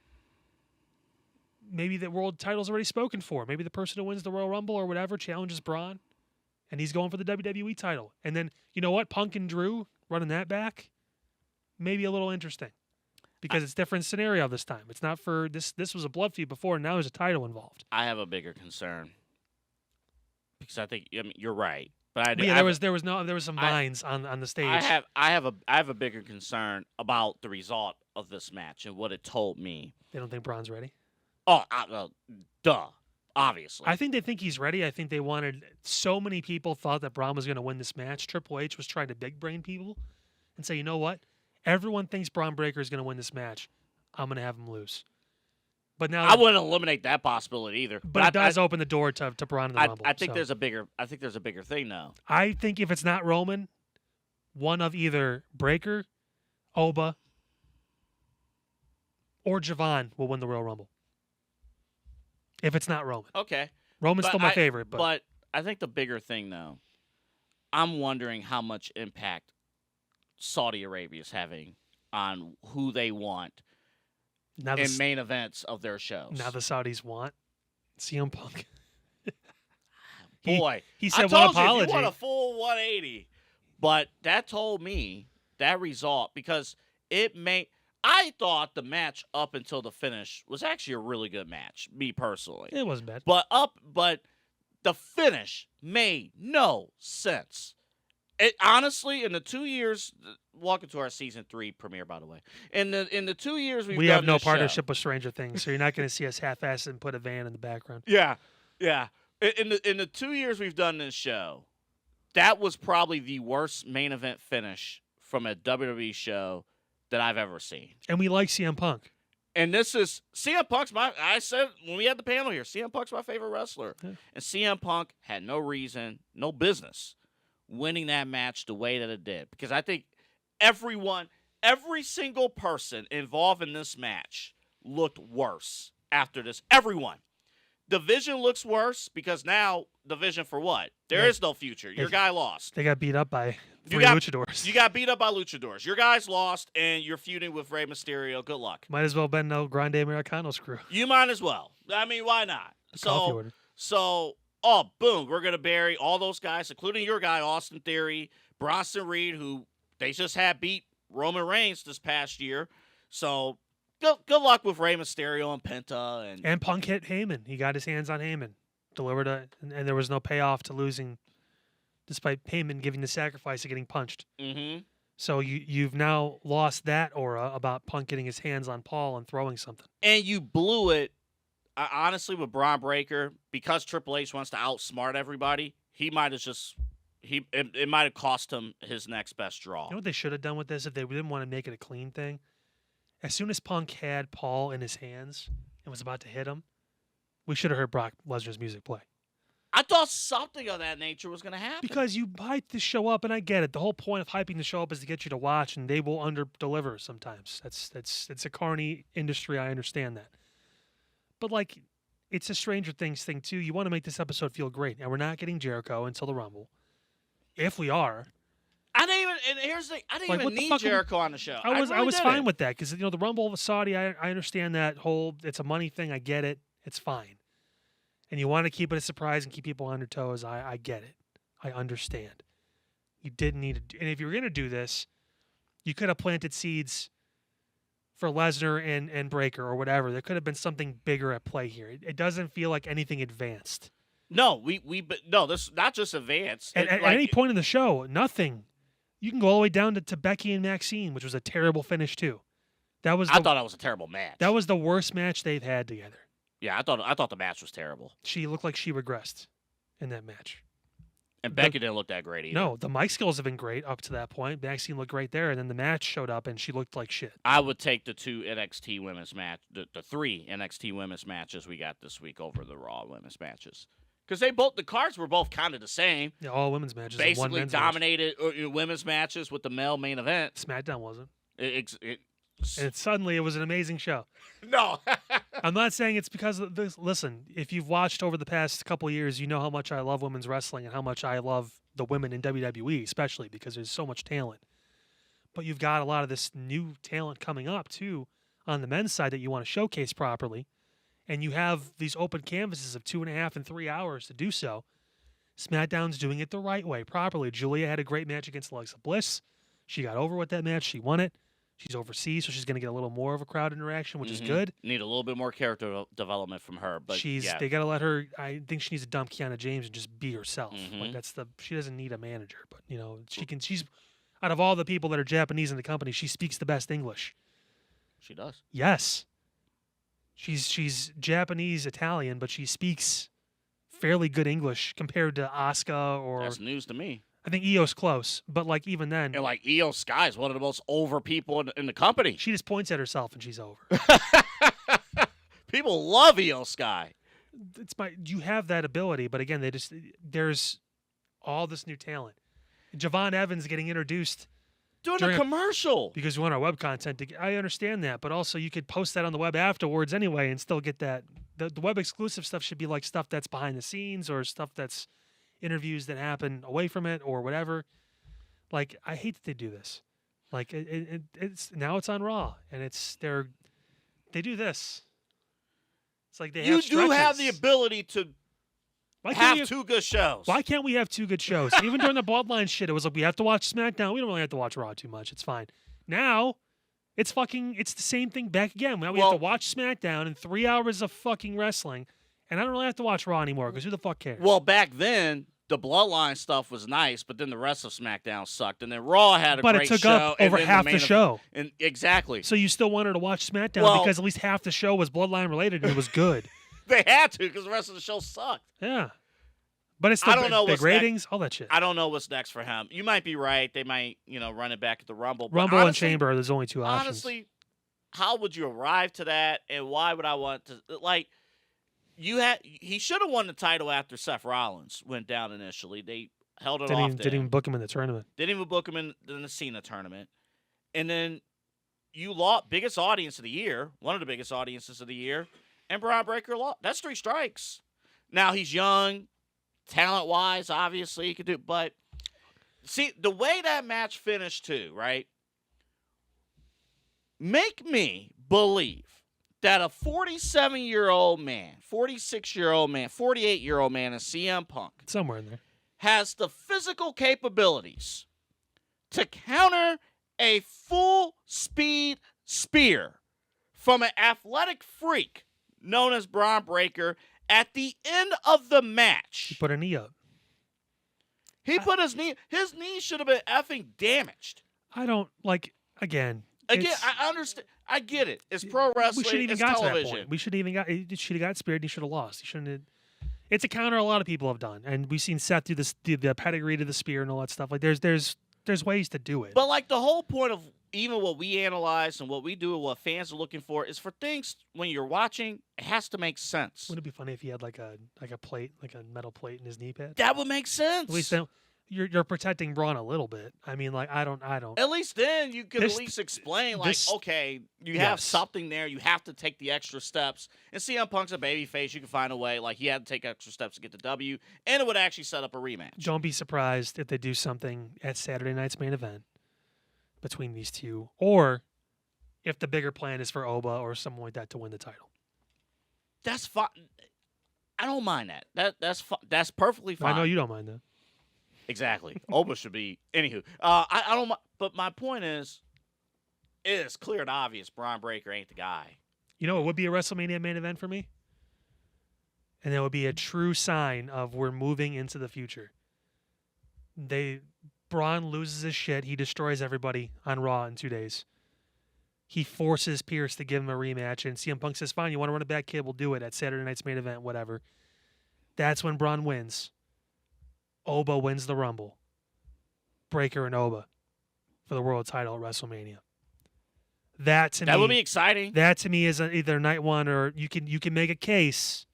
maybe the world title's already spoken for. Maybe the person who wins the Royal Rumble or whatever challenges Braun, and he's going for the WWE title. And then, you know what? Punk and Drew running that back, maybe a little interesting. Because it's a different scenario this time. It's not for this. This was a blood feud before, and now there's a title involved. I have a bigger concern because I think you're right, but there was some vines on the stage. I have a bigger concern about the result of this match and what it told me. They don't think Braun's ready. Oh, duh. Obviously, I think they think he's ready. I think they wanted. So many people thought that Braun was going to win this match. Triple H was trying to big brain people and say, you know what? Everyone thinks Bron Breakker is going to win this match. I'm going to have him lose. But now I wouldn't eliminate that possibility either. But it does open the door to Braun in the Rumble. I think there's a bigger thing though. I think if it's not Roman, one of either Breakker, Oba, or Javon will win the Royal Rumble. If it's not Roman. Okay. Roman's still my favorite. But I think the bigger thing though, I'm wondering how much impact Saudi Arabia is having on who they want in main events of their shows. Now the Saudis want CM Punk. Boy, he said I told one apology. You want a full 180, but that told me that result because I thought the match up until the finish was actually a really good match. Me personally, it wasn't bad. But the finish made no sense. It honestly, in the 2 years, welcome to our season 3 premiere, by the way. In the 2 years we have no partnership with Stranger Things, so you're not going to see us half-assed and put a van in the background. Yeah. In the 2 years we've done this show, that was probably the worst main event finish from a WWE show that I've ever seen. And we like CM Punk. And this is CM Punk's I said when we had the panel here, CM Punk's my favorite wrestler, and CM Punk had no reason, no business winning that match the way that it did. Because I think every single person involved in this match looked worse after this. Everyone. Division looks worse because now division for what? There is no future. Your guy lost. They got beat up by luchadors. You got beat up by luchadors. Your guy's lost, and you're feuding with Rey Mysterio. Good luck. Might as well have been no Grande Americano's crew. You might as well. I mean, why not? Boom, we're going to bury all those guys, including your guy, Austin Theory, Bronson Reed, who they just had beat Roman Reigns this past year. So good luck with Rey Mysterio and Penta. And Punk hit Heyman. He got his hands on Heyman. And there was no payoff to losing, despite Heyman giving the sacrifice of getting punched. Mm-hmm. So you've now lost that aura about Punk getting his hands on Paul and throwing something. And you blew it. Honestly, with Bron Breakker, because Triple H wants to outsmart everybody, he might have it might have cost him his next best draw. You know what they should have done with this if they didn't want to make it a clean thing? As soon as Punk had Paul in his hands and was about to hit him, We should have heard Brock Lesnar's music play. I thought something of that nature was going to happen. Because you hype the show up, and I get it. The whole point of hyping the show up is to get you to watch, and they will under-deliver sometimes. It's a carny industry. I understand that. But, like, it's a Stranger Things thing, too. You want to make this episode feel great. And we're not getting Jericho until the Rumble. If we are. I didn't even, and here's the thing, I didn't Like, even what the need fuck Jericho on the show. I was really fine didn't. with that because the Rumble with Saudi, I understand that whole it's a money thing. I get it. It's fine. And you want to keep it a surprise and keep people on their toes. I get it. I understand. You didn't need to. And if you were going to do this, you could have planted seeds for Lesnar and Breakker or whatever. There could have been something bigger at play here. It doesn't feel like anything advanced. No, no, this is not just advanced. At any point in the show, nothing. You can go all the way down to Becky and Maxine, which was a terrible finish too. I thought it was a terrible match. That was the worst match they've had together. Yeah, I thought the match was terrible. She looked like she regressed in that match. And Becky didn't look that great either. No, the mic skills have been great up to that point. Maxine looked great there, and then the match showed up, and she looked like shit. I would take the two NXT women's match, the three NXT women's matches we got this week over the Raw women's matches. Because the cards were both kind of the same. Yeah, all women's matches. And one Basically men's dominated women's matches with the male main event. SmackDown wasn't. And suddenly it was an amazing show. No. I'm not saying it's because of this. Listen, if you've watched over the past couple of years, you know how much I love women's wrestling and how much I love the women in WWE, especially because there's so much talent. But you've got a lot of this new talent coming up, too, on the men's side that you want to showcase properly. And you have these open canvases of 2.5 and 3 hours to do so. SmackDown's doing it the right way, properly. Julia had a great match against Alexa Bliss. She got over with that match. She won it. She's overseas, so she's going to get a little more of a crowd interaction, which is good. Need a little bit more character development from her, but They got to let her. I think she needs to dump Kiana James and just be herself. Mhm. Like she doesn't need a manager, but she can. She's out of all the people that are Japanese in the company, she speaks the best English. She does. Yes, she's Japanese Italian, but she speaks fairly good English compared to Asuka or. That's news to me. I think Io's close, but like even then, And like Io Sky is one of the most over people in the company. she just points at herself and she's over. People love Io Sky. You have that ability, but again, there's all this new talent. Javon Evans getting introduced Doing During a a- commercial. because we want our web content. I understand that, but also you could post that on the web afterwards anyway and still get that. The web exclusive stuff should be like stuff that's behind the scenes or stuff that's interviews that happen away from it or whatever. Like, I hate that they do this. Like, it's now it's on Raw and they do this. It's like they You have do have the stretches. ability to Why can't have we two good shows. Why can't we have two good shows? Even during the Bloodline shit, it was like we have to watch SmackDown. We don't really have to watch Raw too much. It's fine. Now, it's the same thing back again. Now we have to watch SmackDown and 3 hours of fucking wrestling, and I don't really have to watch Raw anymore because who the fuck cares? Well, back then, the Bloodline stuff was nice, but then the rest of SmackDown sucked. And then Raw had a but great it took show. up and over then half main the show. And exactly. So you still wanted to watch SmackDown Well- because at least half the show was Bloodline related and it was good. They had to because the rest of the show sucked. Yeah. But it's still I don't know big what's ratings, all that shit. I don't know what's next for him. You might be right. They might, run it back at the Rumble. But Rumble and honestly, Chamber, there's only two options. Honestly, how would you arrive to that, and why would I want to? Like, he should have won the title after Seth Rollins went down initially. They held it off. Didn't even book him in the tournament. Didn't even book him in the Cena tournament, and then you lost biggest audience of the year, one of the biggest audiences of the year, and Bron Breakker lost. That's 3 strikes. Now he's young. Talent-wise, obviously, he could do it. But, see, the way that match finished, too, right? Make me believe that a 47-year-old man, 46-year-old man, 48-year-old man in CM Punk Somewhere in there. has the physical capabilities to counter a full-speed spear from an athletic freak known as Bron Breakker at the end of the match. He put a knee up. He put his knee should have been effing damaged. I don't, again. Again, it's- I understand. I get it. It's pro wrestling. We should even it's got television. to that point. We should even got. He should have got speared. He should have lost. He shouldn't have. It's a counter a lot of people have done, and we've seen Seth do the pedigree to the spear and all that stuff. Like there's ways to do it. But like the whole point of even what we analyze and what we do and what fans are looking for is for things when you're watching, it has to make sense. Wouldn't it be funny if he had like a plate, like a metal plate in his knee pad? That would make sense. At least then you're protecting Braun a little bit. I mean, like I don't. At least then you could This- at least explain, like, this- okay, you have yes. something there. You have to take the extra steps. And CM Punk's a babyface. You can find a way. Like, he had to take extra steps to get the W, and it would actually set up a rematch. Don't be surprised if they do something at Saturday night's main event between these two, or if the bigger plan is for Oba or someone like that to win the title. That's fine. I don't mind that. That's perfectly fine. I know you don't mind that. Exactly. Oba should be. Anywho, I don't. But my point is, it is clear and obvious. Bron Breakker ain't the guy. You know, it would be a WrestleMania main event for me, and it would be a true sign of we're moving into the future. Braun loses his shit. He destroys everybody on Raw in 2 days. He forces Pierce to give him a rematch, and CM Punk says, "Fine, you want to run it back, kid? We'll do it at Saturday night's main event, whatever." That's when Braun wins. Oba wins the Rumble. Breakker and Oba for the world title at WrestleMania. That Would be exciting. That to me is either night one, or you can make a case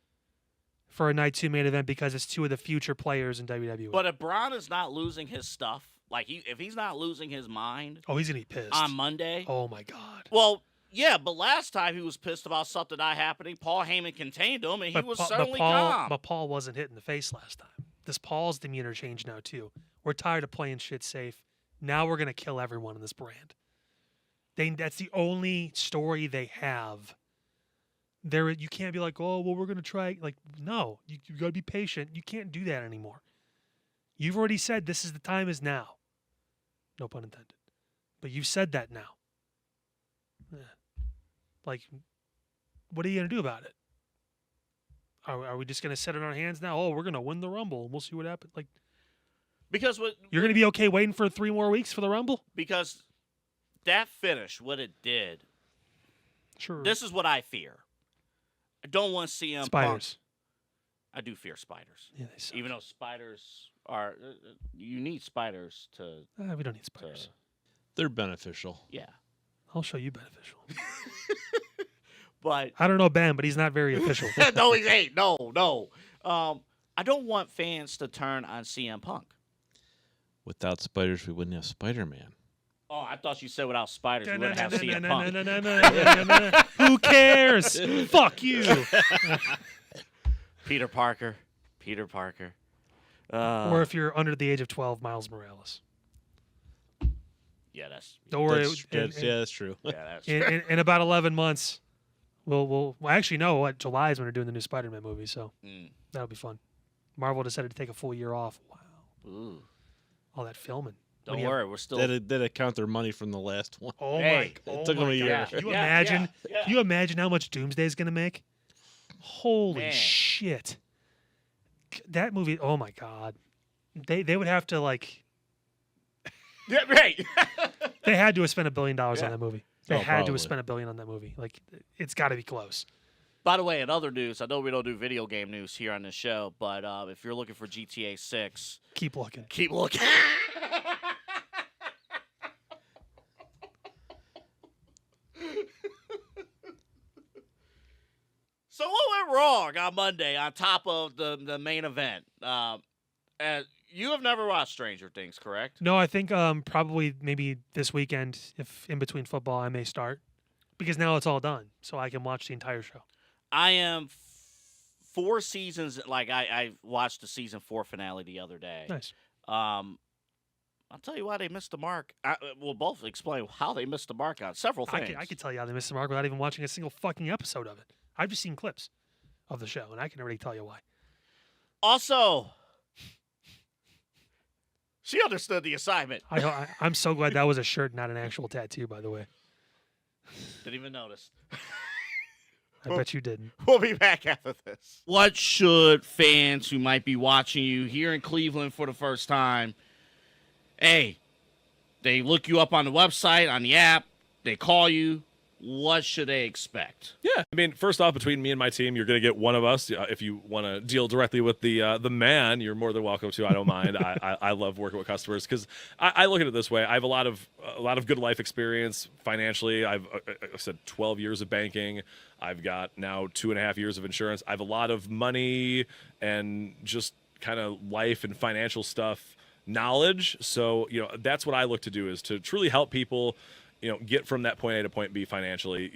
for a night two main event because it's two of the future players in WWE. But if Braun is not losing his stuff, like if he's not losing his mind oh, he's gonna be pissed on Monday. Oh my God. Well, yeah, but last time he was pissed about something not happening. Paul Heyman contained him, and he was certainly calm. But Paul wasn't hit in the face last time. This Paul's demeanor changed now too. We're tired of playing shit safe. Now we're gonna kill everyone in this brand. That's the only story they have. You can't be like, oh, well, we're gonna try. Like, no, you gotta be patient. You can't do that anymore. You've already said this is the time is now. No pun intended. But you've said that now. Like, what are you gonna do about it? Are we just gonna sit on our hands now? Oh, we're gonna win the Rumble and we'll see what happens. Like, Because you're gonna be okay waiting for 3 more weeks for the Rumble? Because that finish, what it did. Sure. This is what I fear. I don't want to see CM Punk. Spiders. I do fear spiders. Yeah, they suck. Even though spiders are, you need spiders to. We don't need spiders. They're beneficial. Yeah. I'll show you beneficial. But I don't know Ben, but he's not very official. no, he ain't. No. I don't want fans to turn on CM Punk. Without spiders, we wouldn't have Spider-Man. Oh, I thought you said without spiders we wouldn't have CM Punk. Who cares? Fuck you. Peter Parker. Or if you're under the age of 12, Miles Morales. Yeah, that's. Don't worry. That's true. Yeah, that's. In about 11 months, we'll actually know what July is when they're doing the new Spider-Man movie, so that'll be fun. Marvel decided to take a full year off. Wow. Ooh. All that filming. Don't worry, we're still. Did it count their money from the last one? Oh Hey, my! it took them a year. Yeah. Can you imagine how much Doomsday is going to make? Holy Man. shit! That movie. Oh my God! They would have to like. Yeah, right. They had to have spent $1 billion on Yeah. that movie. They Oh, had to probably. have spent $1 billion on that movie. Like, it's got to be close. By the way, in other news, I know we don't do video game news here on this show, but if you're looking for GTA 6, Keep looking. keep looking. So what went wrong on Monday on top of the main event? You have never watched Stranger Things, correct? No, I think probably maybe this weekend, if in between football, I may start because now it's all done, so I can watch the entire show. I am 4 seasons. Like I watched the season 4 finale the other day. Nice. I'll tell you why they missed the mark. We'll both explain how they missed the mark on several things. I could tell you how they missed the mark without even watching a single fucking episode of it. I've just seen clips of the show, and I can already tell you why. Also, she understood the assignment. I'm so glad that was a shirt, not an actual tattoo, by the way. Didn't even notice. I bet you didn't. We'll be back after this. What should fans who might be watching you here in Cleveland for the first time, hey, they look you up on the website, on the app, they call you, what should they expect? Yeah, I mean, first off, between me and my team, you're going to get one of us. If you want to deal directly with the man, you're more than welcome to. I don't mind. I love working with customers because I look at it this way. I have a lot of good life experience financially. I said 12 years of banking. I've got now 2.5 years of insurance. I have a lot of money and just kind of life and financial stuff knowledge. So that's what I look to do, is to truly help people get from that point A to point B financially.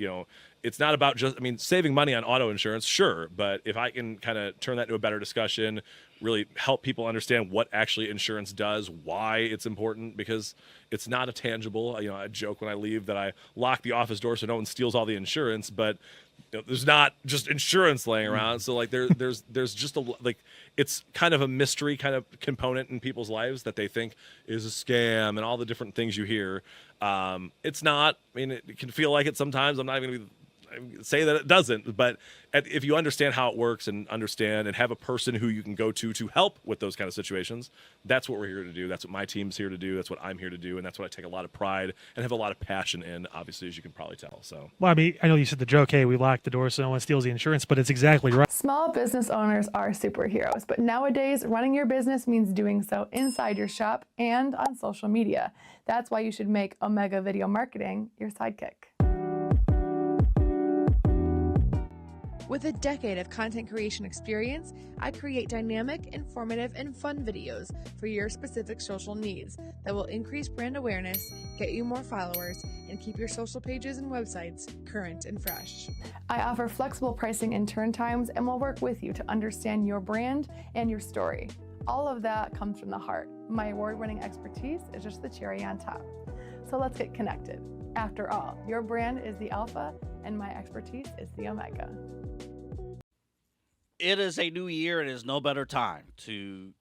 It's not about just, saving money on auto insurance, sure, but if I can kind of turn that into a better discussion, really help people understand what actually insurance does, why it's important, because it's not a tangible. I joke when I leave that I lock the office door so no one steals all the insurance, but there's not just insurance laying around. So there's just it's kind of a mystery kind of component in people's lives that they think is a scam and all the different things you hear. It's not. It can feel like it sometimes. I'm not even going to say that it doesn't, but if you understand how it works and have a person who you can go to help with those kind of situations, that's what we're here to do. That's what my team's here to do. That's what I'm here to do, and that's what I take a lot of pride and have a lot of passion in, obviously, as you can probably tell. So, well, I know you said the joke, hey, we lock the door so no one steals the insurance, but it's exactly right. Small business owners are superheroes, but nowadays running your business means doing so inside your shop and on social media. That's why you should make Omega Video Marketing your sidekick. With a decade of content creation experience, I create dynamic, informative, and fun videos for your specific social needs that will increase brand awareness, get you more followers, and keep your social pages and websites current and fresh. I offer flexible pricing and turn times and will work with you to understand your brand and your story. All of that comes from the heart. My award-winning expertise is just the cherry on top. So let's get connected. After all, your brand is the alpha and my expertise is the omega. It is a new year, and there's no better time to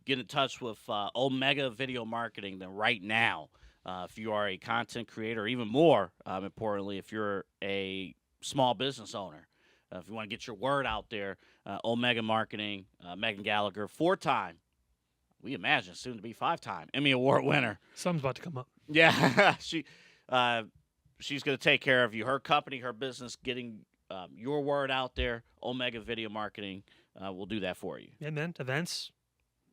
get in touch with Omega Video Marketing than right now. If you are a content creator, or even more importantly, if you're a small business owner, if you want to get your word out there, Omega Marketing, Megan Gallagher, 4-time, we imagine soon to be 5-time Emmy Award winner. Something's about to come up. Yeah, she's going to take care of you. Her company, her business, getting your word out there. Omega Video Marketing will do that for you. And then events,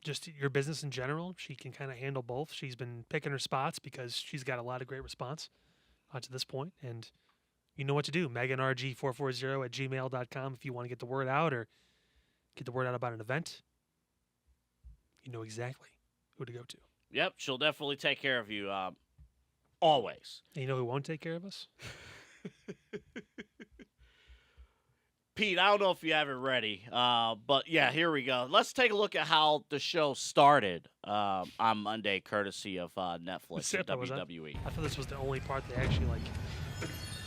just your business in general, she can kind of handle both. She's been picking her spots because she's got a lot of great response to this point. And you know what to do. MeganRG440 at gmail.com if you want to get the word out or get the word out about an event. You know exactly who to go to. Yep, she'll definitely take care of you. Always. And you know who won't take care of us? Pete, I don't know if you have it ready, but yeah, here we go. Let's take a look at how the show started on Monday, courtesy of Netflix and WWE. I thought this was the only part they actually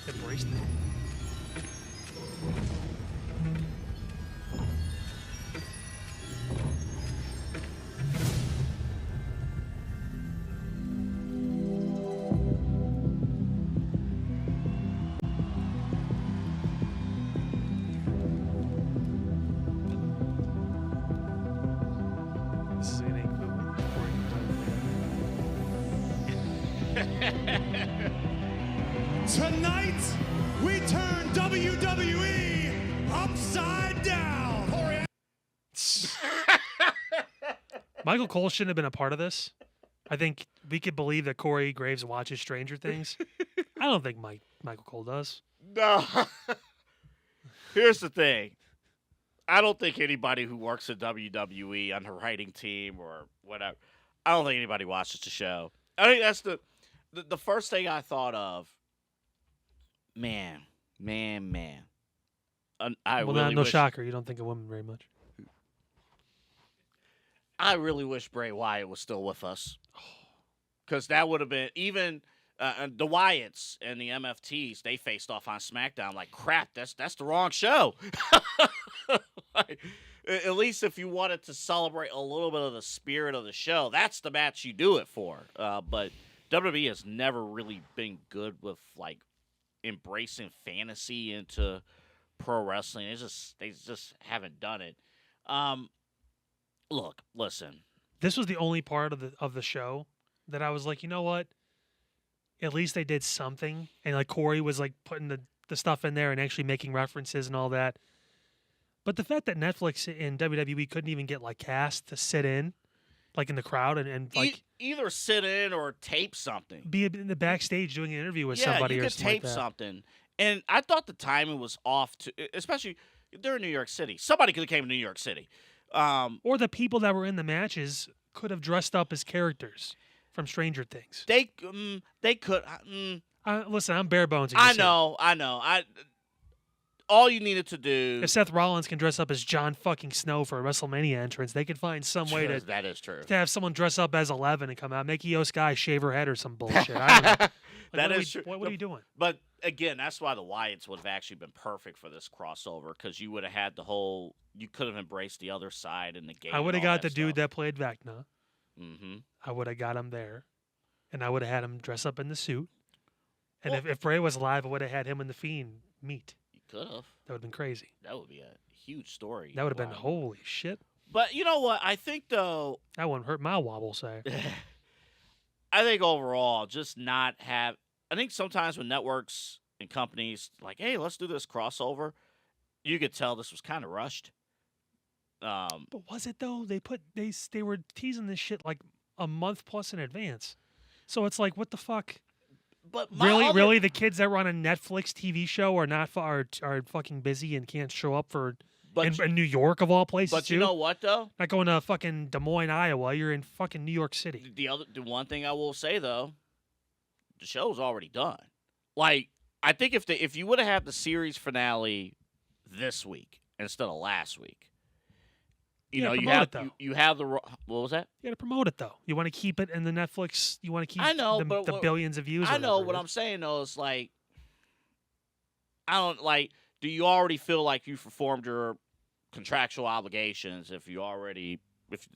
embraced it. This is an ink movement. Tonight, we turn WWE upside down. Michael Cole shouldn't have been a part of this. I think we could believe that Corey Graves watches Stranger Things. I don't think Michael Cole does. No. Here's the thing. I don't think anybody who works at WWE on the writing team or whatever, I don't think anybody watches the show. I think that's the first thing I thought of. Man. No shocker. You don't think of women very much. I really wish Bray Wyatt was still with us. Because that would have been, even the Wyatts and the MFTs, they faced off on SmackDown like, crap, that's the wrong show. At least if you wanted to celebrate a little bit of the spirit of the show, that's the match you do it for. But WWE has never really been good with, embracing fantasy into pro wrestling. They just haven't done it. Look, listen. This was the only part of the show that I was like, you know what? at least they did something. And like Corey was like putting the stuff in there and actually making references and all that. But the fact that Netflix and WWE couldn't even get like cast to sit in, like in the crowd and like either sit in or tape something. be in the backstage doing an interview with Yeah, somebody you or could something tape like that. something. And I thought the timing was off, especially they're in New York City. Somebody could have came to New York City. Or the people that were in the matches could have dressed up as characters from Stranger Things. They could. Listen, I'm bare bones. I know. All you needed to do. If Seth Rollins can dress up as Jon fucking Snow for a WrestleMania entrance, they could find some way to That is true. have someone dress up as 11 and come out, make Io Sky shave her head or some bullshit. I don't know. Like, That what is true. What are you doing? But again, that's why the Wyatts would have actually been perfect for this crossover because you would have had the whole. You could have embraced the other side in the game. I would have got the dude that played Vecna. Mm-hmm. I would have got him there, and I would have had him dress up in the suit. And if Bray was alive, I would have had him and the Fiend meet. You could have. That would have been crazy. That would be a huge story. That would have been Wow. holy shit. But you know what? I think though. That wouldn't hurt my wobble, say. I think overall, just not have. I think sometimes when networks and companies like, hey, let's do this crossover, you could tell this was kind of rushed. But was it though? They were teasing this shit like a month plus in advance. So it's like, what the fuck? But Really, the kids that were on a Netflix TV show are not are fucking busy and can't show up for in New York of all places. But too? you know what though? Not going to fucking Des Moines, Iowa. You're in fucking New York City. The one thing I will say though, the show's already done. Like I think if you would have had the series finale this week instead of last week, you know you have the what was that? You got to promote it though. You want to keep it in the Netflix. You want to keep the billions of views. I know what I'm saying though is like I don't like. Do you already feel like you've performed your contractual obligations if the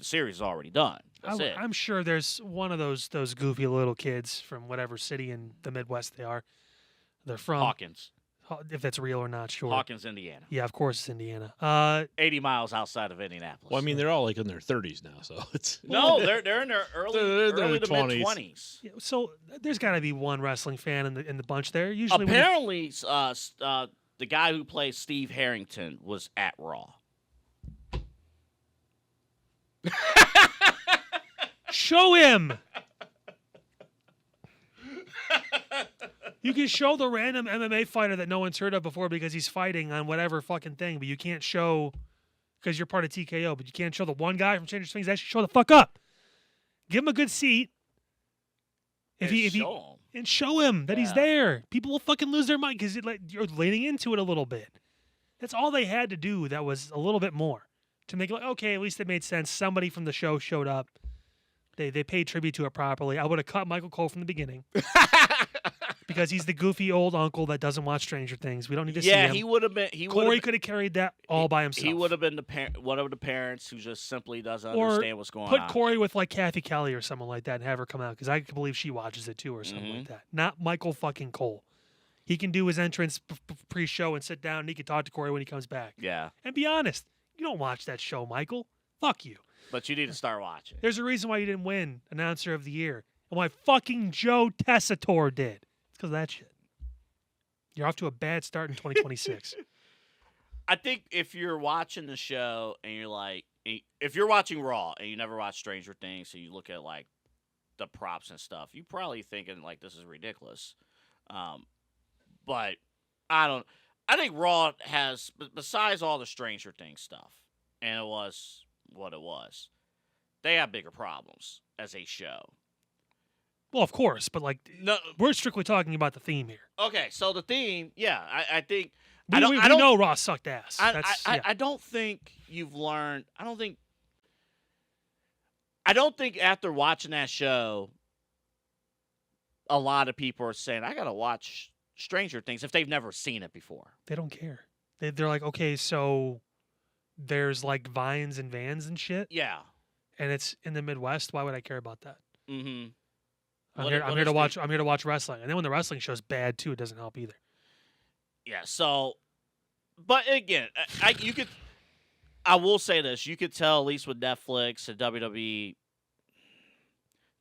series is already done? That's it. I'm sure there's one of those goofy little kids from whatever city in the Midwest they're from. Hawkins. If that's real or not, sure. Hawkins, Indiana. Yeah, of course it's Indiana. 80 miles outside of Indianapolis. Well, I mean, they're all like in their 30s now, so it's no, they're in their early to mid 20s. Yeah, so there's got to be one wrestling fan in the bunch there. Usually, apparently, the guy who plays Steve Harrington was at Raw. Show him. You can show the random MMA fighter that no one's heard of before because he's fighting on whatever fucking thing, but you can't show because you're part of TKO. But you can't show the one guy from Stranger Things. Actually, show the fuck up. Give him a good seat. And show him that he's there. People will fucking lose their mind because you're leaning into it a little bit. That's all they had to do. That was a little bit more to make it like, okay, at least it made sense. Somebody from the show showed up. They paid tribute to it properly. I would have cut Michael Cole from the beginning because he's the goofy old uncle that doesn't watch Stranger Things. We don't need to see him. Yeah, he would have been. Corey could have carried that all by himself. He would have been one of the parents who just simply doesn't understand what's going on. Put Corey with like Kathy Kelly or someone like that and have her come out because I can believe she watches it too or something like that. Not Michael fucking Cole. He can do his entrance pre-show and sit down and he can talk to Corey when he comes back. Yeah. And be honest, you don't watch that show, Michael. Fuck you. But you need to start watching. There's a reason why you didn't win Announcer of the Year and why fucking Joe Tessitore did. It's because of that shit. You're off to a bad start in 2026. I think if you're watching the show and you're like, if you're watching Raw and you never watch Stranger Things, so you look at like the props and stuff, you're probably thinking like this is ridiculous. But I think Raw has, besides all the Stranger Things stuff, and it was what it was, they have bigger problems as a show. Well, of course, but like, no, we're strictly talking about the theme here. Okay, so the theme, yeah, I think we know Raw sucked ass. I don't think you've learned. I don't think after watching that show, a lot of people are saying, I gotta watch Stranger Things if they've never seen it before. They don't care. They're like, okay, so there's like vines and vans and shit. Yeah. And it's in the Midwest. Why would I care about that? Mm-hmm. I'm here to watch wrestling. And then when the wrestling show's bad too, it doesn't help either. Yeah, so but again, I will say this, you could tell at least with Netflix and WWE,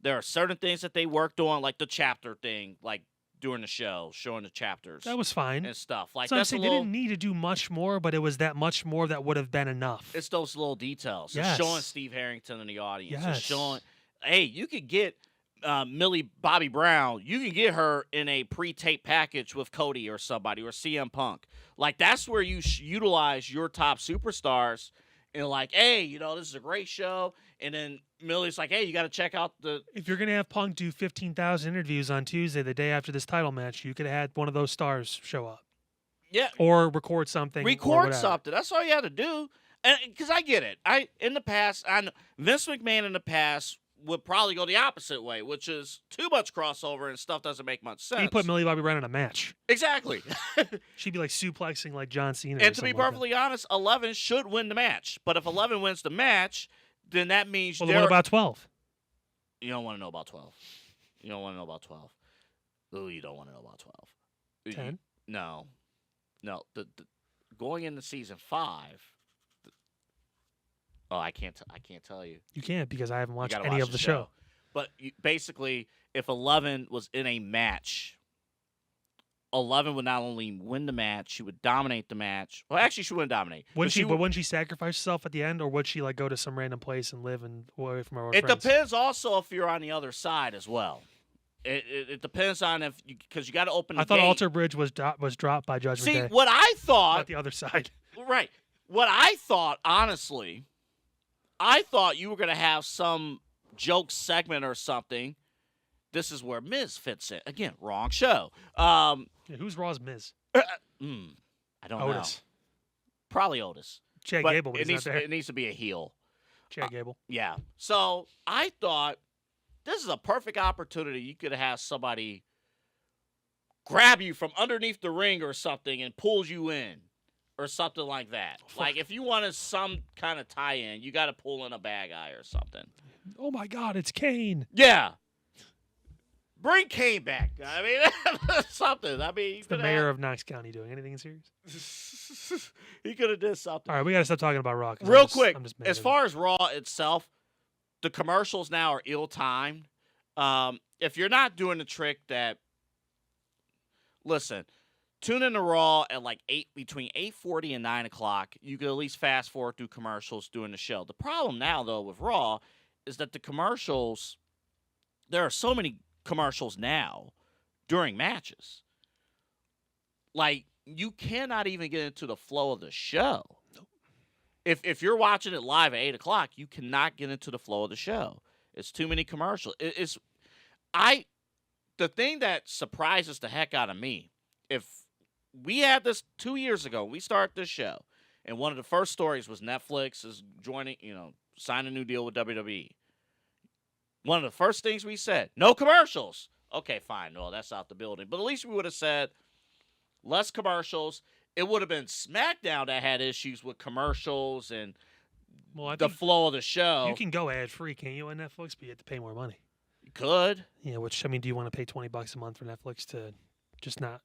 There are certain things that they worked on, like the chapter thing, like during the show, showing the chapters. That was fine. And stuff. Like So I'm that's saying a little, they didn't need to do much more, but it was that much more that would have been enough. it's those little details. Yes. It's showing Steve Harrington in the audience. Yes. It's showing, hey, you could get Millie Bobby Brown. You can get her in a pre-tape package with Cody or somebody or CM Punk. Like, that's where you utilize your top superstars and like, hey, you know, this is a great show. And then Millie's like, hey, you got to check out the. If you're gonna have Punk do 15,000 interviews on Tuesday, the day after this title match, you could have had one of those stars show up. Yeah. Or record something. or Record whatever. something. That's all you had to do. And because I get it. In the past, Vince McMahon in the past would probably go the opposite way, which is too much crossover and stuff doesn't make much sense. He put Millie Bobby Brown in a match. Exactly. She'd be like suplexing like John Cena. or And to be something like that. perfectly honest, 11 should win the match. But if 11 wins the match, then that means Well, what about 12? You don't want to know about 12. You don't want to know about 12. Ooh, you don't want to know about 12. 10? No. No. The going into season 5. I can't tell you. You can't because I haven't watched gotta any watch of the show. But basically, if 11 was in a match, 11 would not only win the match, she would dominate the match. Well, actually, she wouldn't dominate. Wouldn't she? But wouldn't she sacrifice herself at the end, or would she like go to some random place and live and away from her It friends? depends also if you're on the other side as well. It depends on if because you got to open the I thought gate. Alter Bridge was dropped by Judgment See, Day. what I thought. Not the other side. Right. What I thought, honestly, I thought you were going to have some joke segment or something. This is where Miz fits in. Again, wrong show. Yeah, who's Raw's Miz? I don't know. Otis. Probably Otis. Chad But Gable, but it he's needs, not there. it needs to be a heel. Chad Gable. Yeah. So I thought this is a perfect opportunity. You could have somebody grab you from underneath the ring or something and pulls you in or something like that. Like if you wanted some kind of tie-in, you got to pull in a bad guy or something. Oh my God, it's Kane. Yeah. Bring Kane back. I mean, something. I mean, It's the mayor of Knox County doing anything serious? he could have did something. All right, we got to stop talking about Raw. 'cause Real I'm just- quick, I'm just mad as at far as Raw itself, the commercials now are ill-timed. If you're not doing the trick that, listen, tune in to Raw at like between 8:40 and 9 o'clock. You can at least fast forward through commercials during the show. The problem now, though, with Raw is that the commercials, there are so many commercials now during matches. Like, you cannot even get into the flow of the show. If you're watching it live at 8 o'clock, you cannot get into the flow of the show. It's too many commercials. The thing that surprises the heck out of me, if we had this 2 years ago, we started this show, and one of the first stories was Netflix is joining, sign a new deal with WWE. One of the first things we said, no commercials. Okay, fine. No, that's out the building. But at least we would have said less commercials. It would have been SmackDown that had issues with commercials and I the think flow of the show. you can go ad-free, can't you, on Netflix? But you have to pay more money. You could. Yeah, which, I mean, do you want to pay $20 a month for Netflix to just not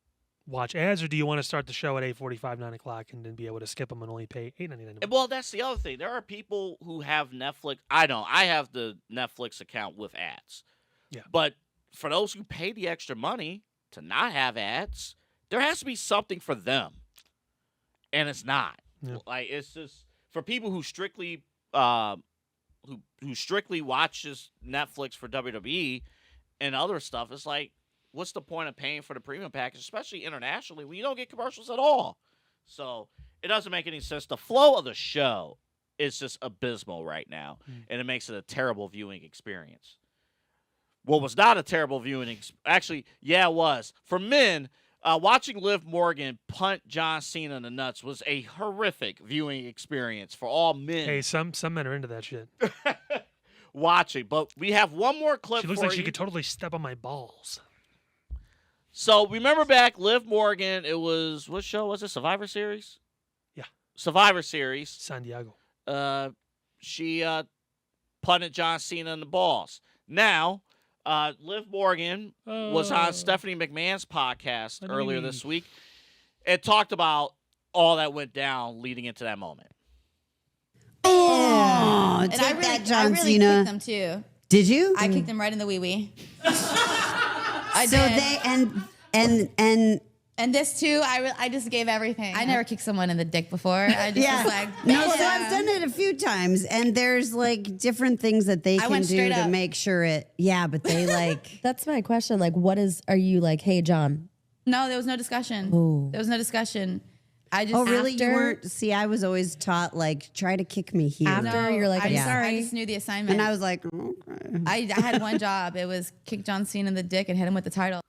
watch ads, or do you want to start the show at 8:45, 9 o'clock, and then be able to skip them and only pay $8.99? Well, that's the other thing. There are people who have Netflix. I don't. I have the Netflix account with ads. Yeah. But for those who pay the extra money to not have ads, there has to be something for them. And it's not. Yeah. Like, it's just for people who strictly who strictly watches Netflix for WWE and other stuff. It's like, what's the point of paying for the premium package, especially internationally, when you don't get commercials at all? So it doesn't make any sense. The flow of the show is just abysmal right now, and it makes it a terrible viewing experience. What was not a terrible viewing actually, yeah, it was. For men, watching Liv Morgan punt John Cena in the nuts was a horrific viewing experience for all men. Hey, some men are into that shit. Watching. But we have one more clip She looks for like she you. could totally step on my balls. So remember back, Liv Morgan, it was, what show was it? Survivor Series? Yeah. Survivor Series. San Diego. She punted John Cena in the balls. Now, Liv Morgan was on Stephanie McMahon's podcast earlier this week and talked about all that went down leading into that moment. Oh, take And I really that, John kicked Cena. them too. Did you? I kicked him right in the wee wee. I so did. they and this too, I just gave everything. I never kicked someone in the dick before. I just was like, no. So I've done it a few times, and there's like different things that they can do to make sure it. Yeah, but they like. That's my question. Like, are you like, hey, John? No, there was no discussion. Ooh. There was no discussion. I just. Oh, really? You weren't? See, I was always taught like, try to kick me here. After you're like, I'm sorry. I just knew the assignment, and I was like, okay. I had one job. It was kick John Cena in the dick and hit him with the title.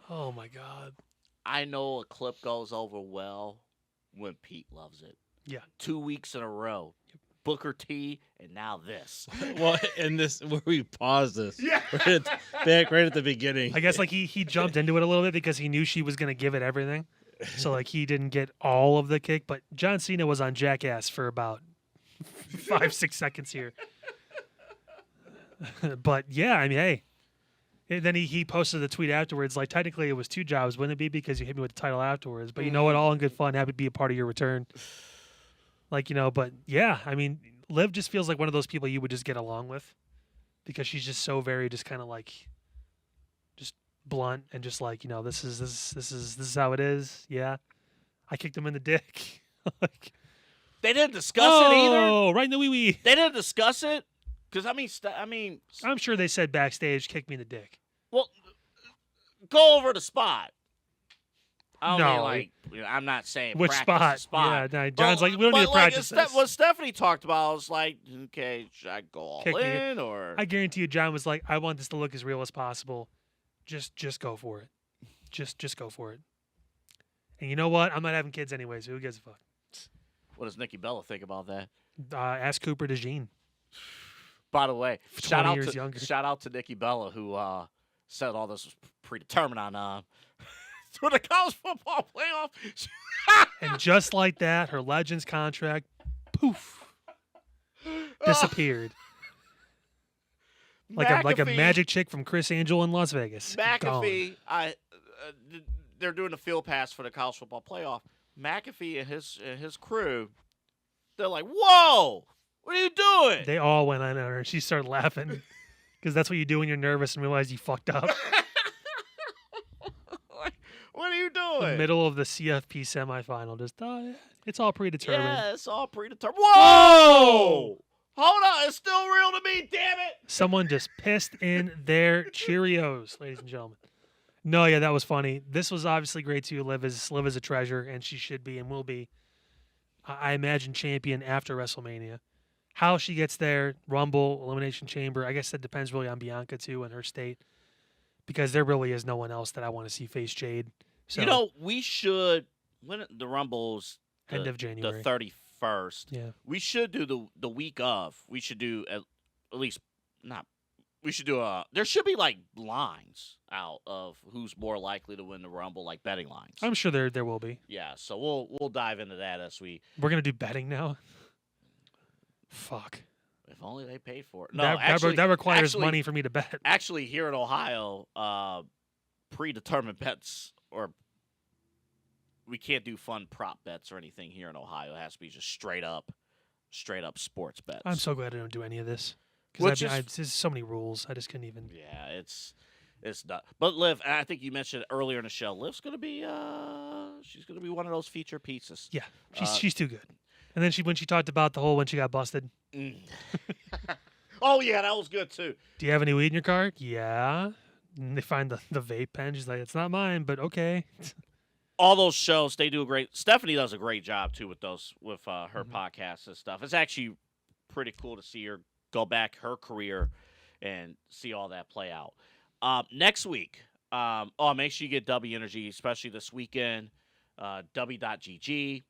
Oh my God. I know a clip goes over well when Pete loves it. Yeah. 2 weeks in a row. Booker T, and now this. Well, and this where we pause this. Yeah. Back right at the beginning. I guess like he jumped into it a little bit because he knew she was gonna give it everything. So like he didn't get all of the kick, but John Cena was on Jackass for about 5-6 seconds here. But yeah, I mean, hey. And then he posted the tweet afterwards, like technically it was 2 jobs, wouldn't it be? Because you hit me with the title afterwards. But you know what? All in good fun. Happy to be a part of your return. Like, but yeah, I mean, Liv just feels like one of those people you would just get along with because she's just so very just kind of like just blunt and just like, this is how it is. Yeah. I kicked him in the dick. Like, they didn't discuss it either. Oh, right in the wee wee. They didn't discuss it because I'm sure they said backstage, kick me in the dick. Well, go over the spot. I don't No. mean like I'm not saying Which practice spot? the spot. Yeah, John's like, we don't need to practice this. What Stephanie talked about was like, okay, should I go all Kick me. in or? I guarantee you, John was like, I want this to look as real as possible. Just go for it. Just go for it. And you know what? I'm not having kids anyway, so who gives a fuck? What does Nikki Bella think about that? Ask Cooper DeJean. By the way, 20 years younger. Shout out to Nikki Bella who said all this was predetermined on through the college football playoff. And just like that, her Legends contract, poof, disappeared. Like a magic chick from Chris Angel in Las Vegas. McAfee, they're doing a field pass for the college football playoff. McAfee and his crew, they're like, "Whoa, what are you doing?" They all went on her, and she started laughing because that's what you do when you're nervous and realize you fucked up. What are you doing? The middle of the CFP semifinal, just it's all predetermined. Yeah, it's all predetermined. Whoa! Hold on, it's still real to me, damn it! Someone just pissed in their Cheerios, ladies and gentlemen. No, yeah, that was funny. This was obviously great too. Liv is a treasure, and she should be and will be, I imagine, champion after WrestleMania. How she gets there, Rumble, Elimination Chamber, I guess that depends really on Bianca too and her state, because there really is no one else that I want to see face Jade. So, we should, when the Rumble's end of January, the 31st. Yeah, we should do the week of. We should do at least not. We should do there should be like lines out of who's more likely to win the Rumble, like betting lines. I'm sure there will be. Yeah, so we'll dive into that as we're gonna do betting now. Fuck. If only they paid for it. No, that requires money for me to bet. Actually, here in Ohio, predetermined bets or we can't do fun prop bets or anything here in Ohio. It has to be just straight up sports bets. I'm so glad I don't do any of this because there's so many rules. I just couldn't even. Yeah, it's not. But Liv, I think you mentioned earlier in the show, Liv's gonna be she's gonna be one of those feature pieces. Yeah, she's too good. And then when she talked about the whole when she got busted. Oh yeah, that was good too. Do you have any weed in your car? Yeah. And they find the vape pen. She's like, it's not mine, but okay. All those shows, they do a great. Stephanie does a great job too with those her podcasts and stuff. It's actually pretty cool to see her go back her career and see all that play out. Next week, make sure you get WWE Energy, especially this weekend. W.GG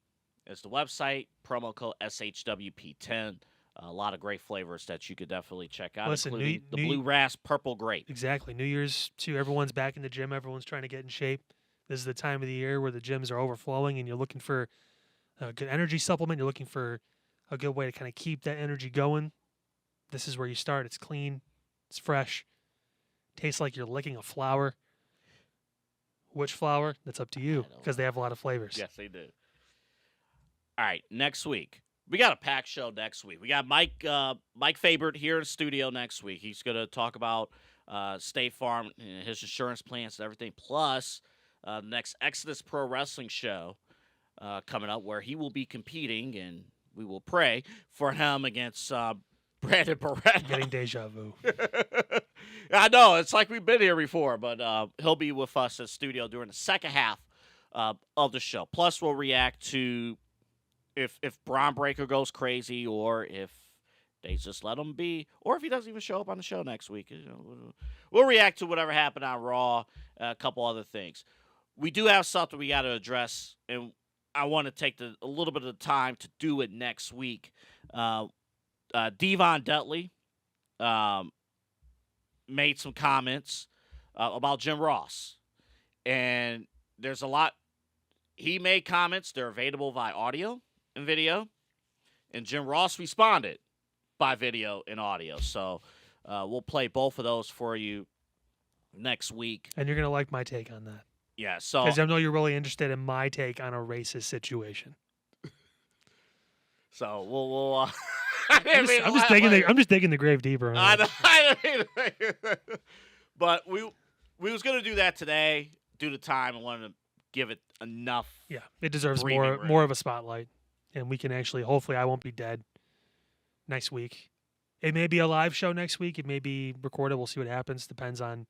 is the website. Promo code SHWP10. A lot of great flavors that you could definitely check out, including the Blue Rasp Purple Grape. Exactly. New Year's, too. Everyone's back in the gym. Everyone's trying to get in shape. This is the time of the year where the gyms are overflowing, and you're looking for a good energy supplement. You're looking for a good way to kind of keep that energy going. This is where you start. It's clean. It's fresh. Tastes like you're licking a flower. Which flour? That's up to you because they have a lot of flavors. Yes, they do. All right, next week. We got a packed show next week. We got Mike Fabert here in the studio next week. He's going to talk about State Farm, his insurance plans and everything, plus the next Exodus Pro Wrestling show coming up where he will be competing, and we will pray for him against Brandon Beretta. Getting deja vu. I know. It's like we've been here before, but he'll be with us in the studio during the second half of the show. Plus, we'll react to if Bron Breakker goes crazy, or if they just let him be, or if he doesn't even show up on the show next week. We'll react to whatever happened on Raw, a couple other things. We do have something we got to address, and I want to take a little bit of the time to do it next week. Devon Detley made some comments about Jim Ross, and there's a lot. He made comments. They're available via audio and video, and Jim Ross responded by video and audio. So we'll play both of those for you next week. And you're going to like my take on that. Yeah, so because I know you're really interested in my take on a racist situation. So we'll I'm just digging the grave deeper. But we was gonna do that today due to time. I wanted to give it enough. Yeah, it deserves more of a spotlight, and we can actually. Hopefully, I won't be dead next week. It may be a live show next week. It may be recorded. We'll see what happens. Depends on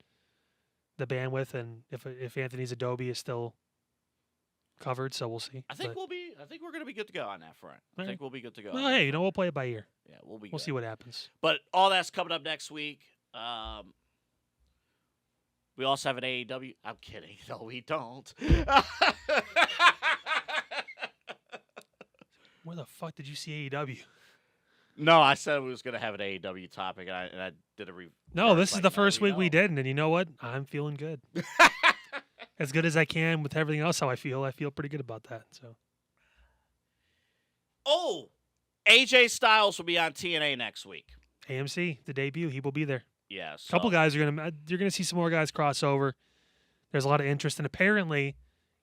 the bandwidth and if Anthony's Adobe is still covered. So we'll see. I think we're gonna be good to go on that front. I think we'll be good to go. Well, hey, we'll play it by ear. Yeah, we'll We'll see what happens. But all that's coming up next week. We also have an AEW. I'm kidding. No, we don't. Where the fuck did you see AEW? No, I said we was going to have an AEW topic, and I did a review. No, this is the first week we didn't, and you know what? I'm feeling good. As good as I can with everything else how I feel pretty good about that. So. Oh, AJ Styles will be on TNA next week. AMC, the debut. He will be there. Yeah. A couple guys you're gonna see some more guys cross over. There's a lot of interest, and apparently,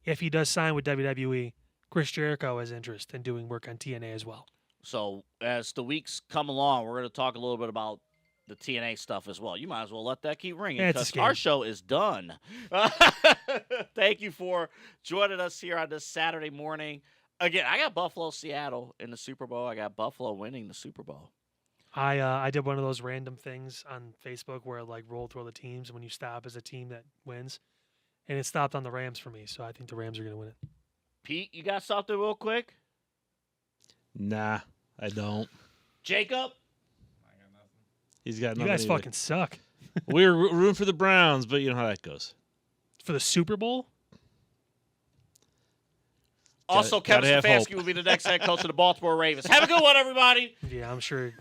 if he does sign with WWE, Chris Jericho has interest in doing work on TNA as well. So as the weeks come along, we're going to talk a little bit about the TNA stuff as well. You might as well let that keep ringing because our show is done. Thank you for joining us here on this Saturday morning. Again, I got Buffalo, Seattle in the Super Bowl. I got Buffalo winning the Super Bowl. I did one of those random things on Facebook where it like rolled through all the teams when you stop as a team that wins, and it stopped on the Rams for me. So I think the Rams are going to win it. Pete, you got something real quick? Nah, I don't. Jacob? He's got nothing. You guys fucking suck. We were rooting for the Browns, but you know how that goes. For the Super Bowl? Also, Kevin Stefanski will be the next head coach of the Baltimore Ravens. Have a good one, everybody. Yeah, I'm sure.